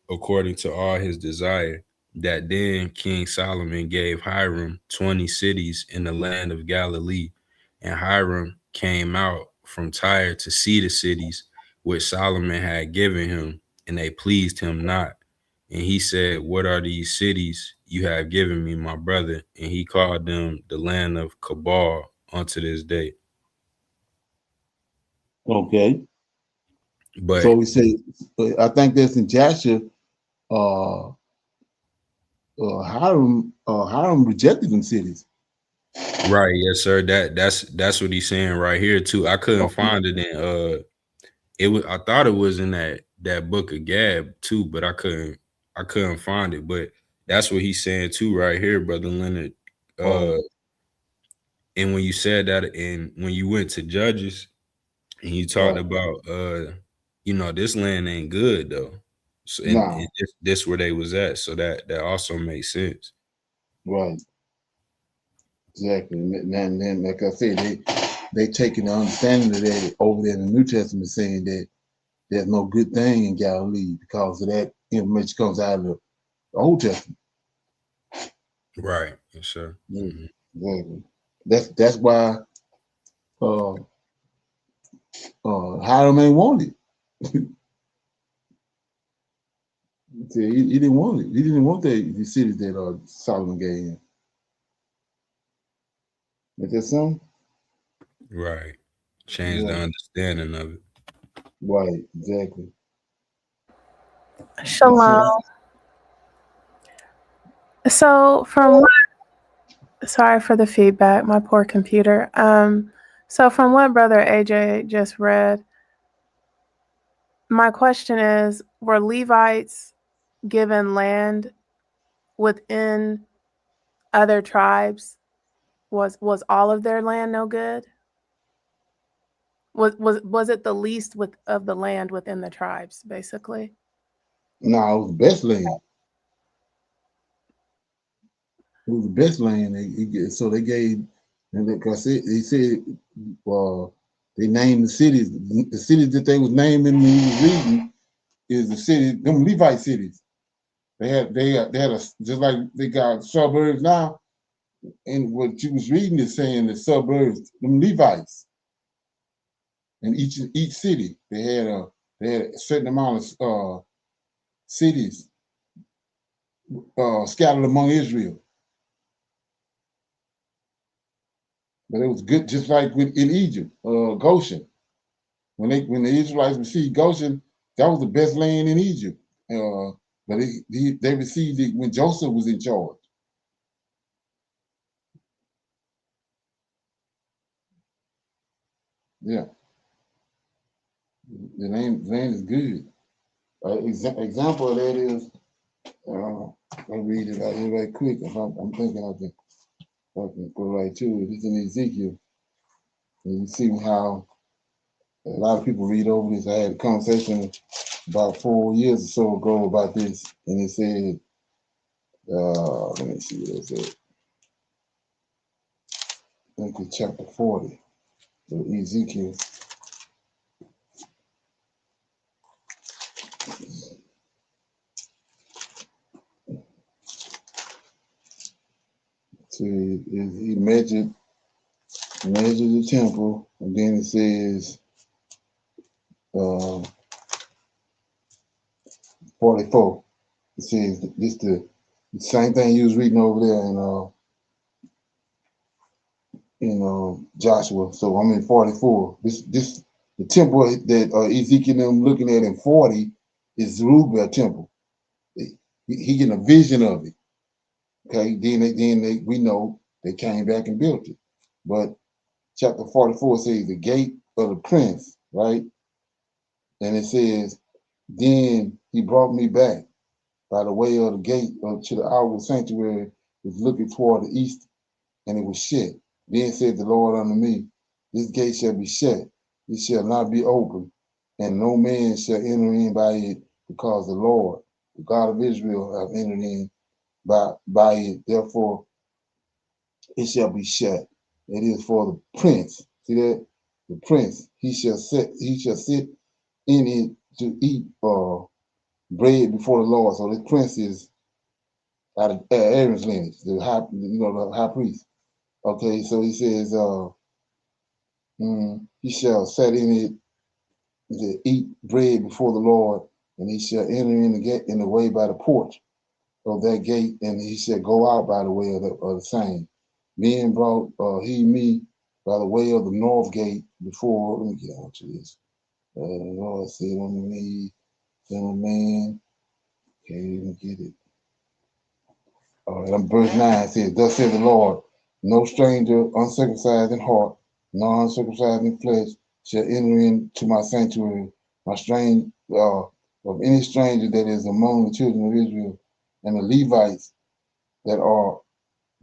Speaker 22: according to all his desire. That then King Solomon gave Hiram 20 cities in the land of Galilee. And Hiram came out from Tyre to see the cities which Solomon had given him, and they pleased him not. And he said, what are these cities you have given me, my brother? And he called them the land of Cabal unto this day.
Speaker 1: Okay.
Speaker 22: But
Speaker 1: so we say, I think that's in Joshua. Hiram rejected them cities.
Speaker 22: Right, yes, sir. That's what he's saying right here too. I couldn't find it in I thought it was in that book of Gab too, but I couldn't find it. But that's what he's saying too right here, Brother Leonard. And when you said that, and when you went to Judges and you talked about this land ain't good though. So and this where they was at. So that also makes sense.
Speaker 1: Right. Exactly. And then like I said, they taking the understanding of that over there in the New Testament, saying that there's no good thing in Galilee because of that information comes out of the Old Testament.
Speaker 22: Right. Yes, sir.
Speaker 1: Mm-hmm. Exactly. That's why Hiram ain't wanted. He didn't want it. He didn't want the cities that Solomon gave him. Is that something?
Speaker 22: Right. Change the understanding of it.
Speaker 1: Right, exactly.
Speaker 8: Shalom. So sorry for the feedback, my poor computer. So from what Brother AJ just read, my question is, were Levites given land within other tribes? Was all of their land no good? Was it the least of the land within the tribes, basically?
Speaker 1: No, it was the best land. It was the best land. So they gave, and because he said, they named the cities. The cities that they was naming when he was reading is the city, them Levite cities. They had just like they got suburbs now. And what you was reading is saying the suburbs, them Levites. In each city, they had a certain amount of cities scattered among Israel. But it was good, just like in Egypt, Goshen. When the Israelites received Goshen, that was the best land in Egypt. But they received it when Joseph was in charge. Yeah, the land is good. Example of that is, I'll read it out here right quick. If I'm thinking I can go right to it. It's in Ezekiel. And you see how a lot of people read over this. I had a conversation about 4 years or so ago about this, and it said, let me see what it said. I think it's chapter 40 of Ezekiel. he measured the temple, and then it says 44. It says this the same thing you was reading over there in Joshua. So I'm in 44. This the temple that Ezekiel and them looking at in 40 is Zerubbabel temple. He getting a vision of it. Okay, then we know they came back and built it. But chapter 44 says the gate of the prince, right? And it says, then he brought me back by the way of the gate to the outward sanctuary, was looking toward the east, and it was shut. Then said the Lord unto me, this gate shall be shut, it shall not be open, and no man shall enter in by it, because the Lord, the God of Israel, have entered in by it. Therefore, it shall be shut. It is for the prince. See that? The prince, he shall sit in it to eat bread before the Lord. So this prince is out of Aaron's lineage, the high priest. Okay, so he says, he shall set in it to eat bread before the Lord, and he shall enter in the gate in the way by the porch of that gate, and he shall go out by the way of the same. Then brought he me by the way of the north gate before. Let me get on to this. The Lord said unto me, son of man, can't even get it. Verse 9 says, thus said the Lord, no stranger uncircumcised in heart, nor uncircumcised in flesh, shall enter into my sanctuary, my strange of any stranger that is among the children of Israel, and the Levites that are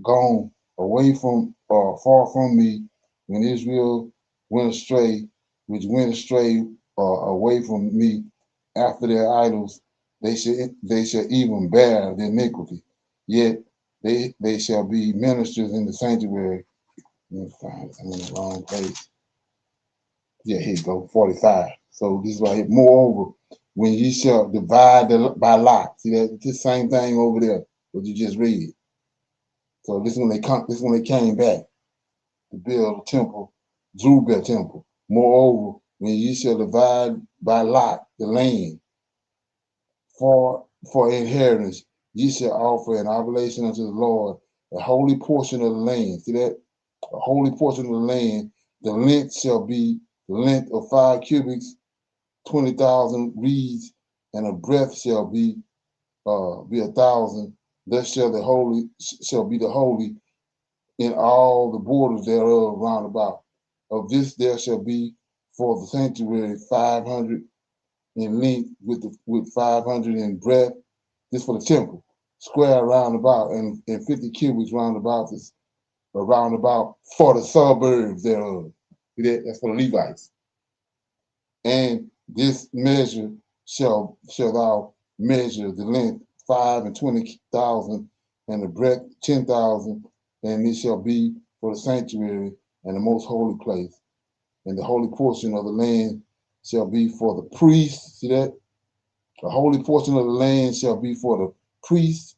Speaker 1: gone away from far from me, when Israel went astray, which went astray away from me after their idols, they shall even bear the iniquity. Yet they shall be ministers in the sanctuary. Let me find it. I'm in the wrong place. Yeah, here you go, 45. So this is right here. Moreover, when ye shall divide by lot, see that the same thing over there, what you just read. So this is when they came back to build a temple, Zerubbabel temple. Moreover, when ye shall divide by lot the land for inheritance, ye shall offer an oblation unto the Lord, a holy portion of the land. See that? A holy portion of the land. The length shall be the length of 5 cubits, 20,000 reeds, and a breadth shall be 1,000. Thus shall be the holy in all the borders thereof round about. Of this there shall be for the sanctuary 500 in length with 500 in breadth. This for the temple, square round about, and 50 cubits round about this, around about for the suburbs thereof. That's for the Levites. And this measure shall thou measure the length 5 and 20,000, and the breadth 10,000, and it shall be for the sanctuary and the most holy place. And the holy portion of the land shall be for the priests. See that? The holy portion of the land shall be for the priests,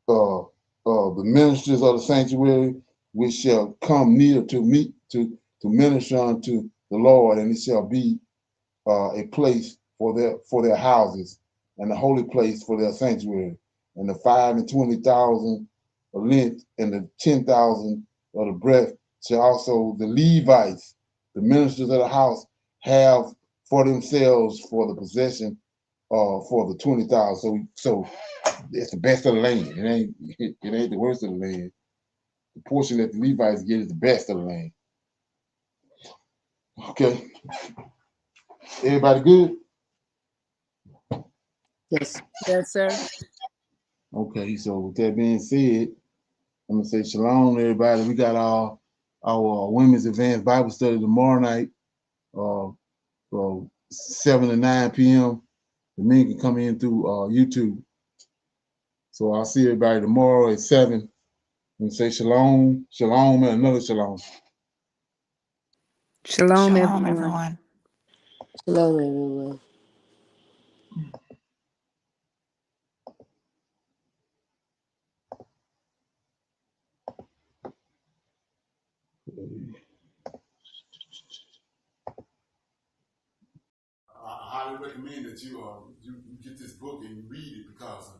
Speaker 1: the ministers of the sanctuary, which shall come near to meet to minister unto the Lord, and it shall be a place for their houses, and the holy place for their sanctuary, and the 5 and 20,000 of length, and the 10,000 of the breadth shall also the Levites, the ministers of the house, have for themselves for the possession for the 20,000. So it's the best of the land. It ain't the worst of the land. The portion that the Levites get is the best of the land. Okay. Everybody good?
Speaker 4: Yes.
Speaker 8: Yes, sir.
Speaker 1: Okay, so with that being said, I'm gonna say shalom, everybody. We got our women's advanced Bible study tomorrow night, from 7 to 9 p.m. The men can come in through YouTube. So I'll see everybody tomorrow at 7. And say shalom, shalom, and another shalom.
Speaker 21: Shalom,
Speaker 2: Shalom,
Speaker 21: everyone.
Speaker 2: everyone.
Speaker 4: Hello, everyone.
Speaker 3: I highly recommend that you get this book and you read it because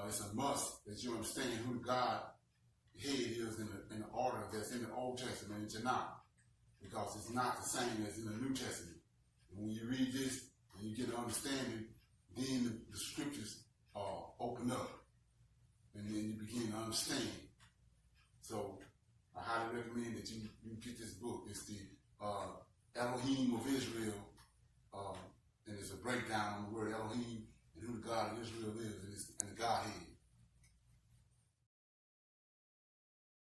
Speaker 3: it's a must that you understand who God head is in the order that's in the Old Testament in Tanak, because it's not the same as in the New Testament. And when you read this and you get an understanding, then the scriptures open up and then you begin to understand. So I highly recommend that you get this book. It's the Elohim of Israel, and it's a breakdown on the word Elohim and who the God of Israel is and the Godhead.